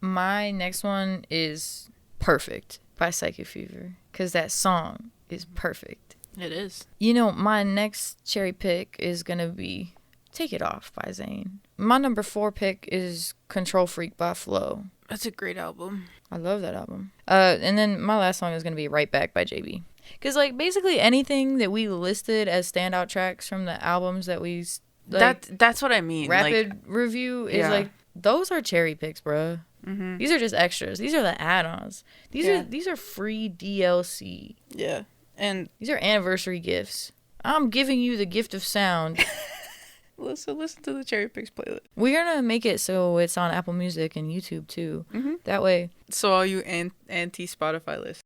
My next one is Perfect by Psychic Fever, because that song is perfect. It is. You know, my next cherry pick is going to be Take It Off by Zayn. My number 4 pick is Control Freak by Flo. That's a great album. I love that album. And then my last song is going to be Right Back by JB. Because, like, basically anything that we listed as standout tracks from the albums that we... Like, that's what I mean. Rapid review is, like, those are cherry picks, bruh. Mm-hmm. These are just extras. These are the add-ons. These are free DLC. Yeah. And these are anniversary gifts. I'm giving you the gift of sound. listen to the cherry picks playlist. We're gonna make it so it's on Apple Music and YouTube too. Mm-hmm. That way. So all you anti Spotify lists.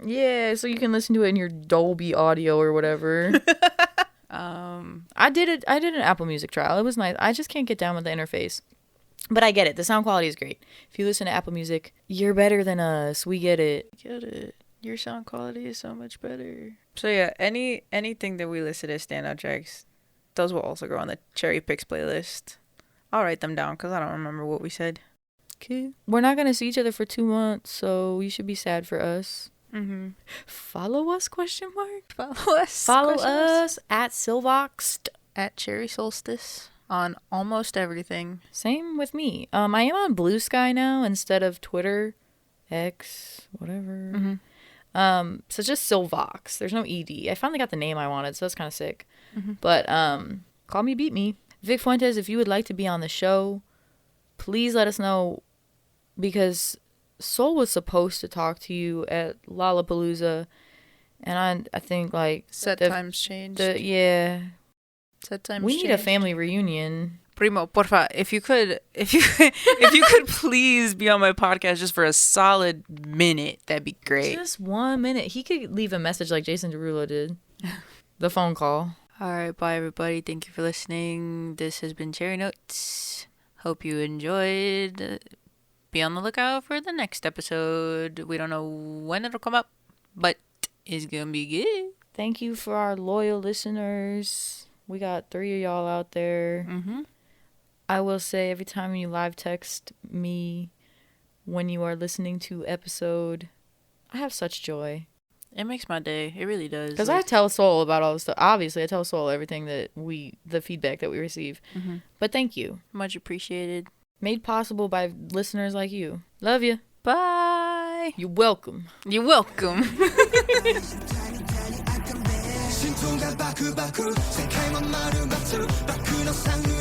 Yeah, so you can listen to it in your Dolby Audio or whatever. I did an Apple Music trial. It was nice. I just can't get down with the interface. But I get it. The sound quality is great. If you listen to Apple Music, you're better than us. We get it. Get it. Your sound quality is so much better. So yeah, anything that we listed as standout tracks, those will also go on the Cherry Picks playlist. I'll write them down because I don't remember what we said. Okay. We're not going to see each other for 2 months, so you should be sad for us. Mm-hmm. Follow us, question mark? Follow us. Follow us at Silvoxed. At Cherry Solstice on almost everything. Same with me. I am on Blue Sky now instead of Twitter, X, whatever. Mm-hmm. So it's just Silvox. There's no ED. I finally got the name I wanted, so that's kind of sick. Mm-hmm. But call me, beat me. Vic Fuentes, if you would like to be on the show, please let us know, because Soul was supposed to talk to you at Lollapalooza, and I think like Set times changed. Yeah. Set times We changed. need a family reunion. Primo, porfa, if you could please be on my podcast just for a solid minute, that'd be great. Just 1 minute. He could leave a message like Jason Derulo did. The phone call. All right, bye everybody. Thank you for listening. This has been Cherry Notes. Hope you enjoyed. Be on the lookout for the next episode. We don't know when it'll come up, but it's gonna be good. Thank you for our loyal listeners. We got 3 of y'all out there. Mm-hmm. I will say, every time you live text me when you are listening to episode, I have such joy. It makes my day. It really does. Because I tell Soul about all this stuff. Obviously, I tell Soul everything the feedback that we receive. Mm-hmm. But thank you. Much appreciated. Made possible by listeners like you. Love you. Bye. You're welcome. You're welcome. 심통과 바쿠바쿠 세계만 마루바투 바쿠노 상류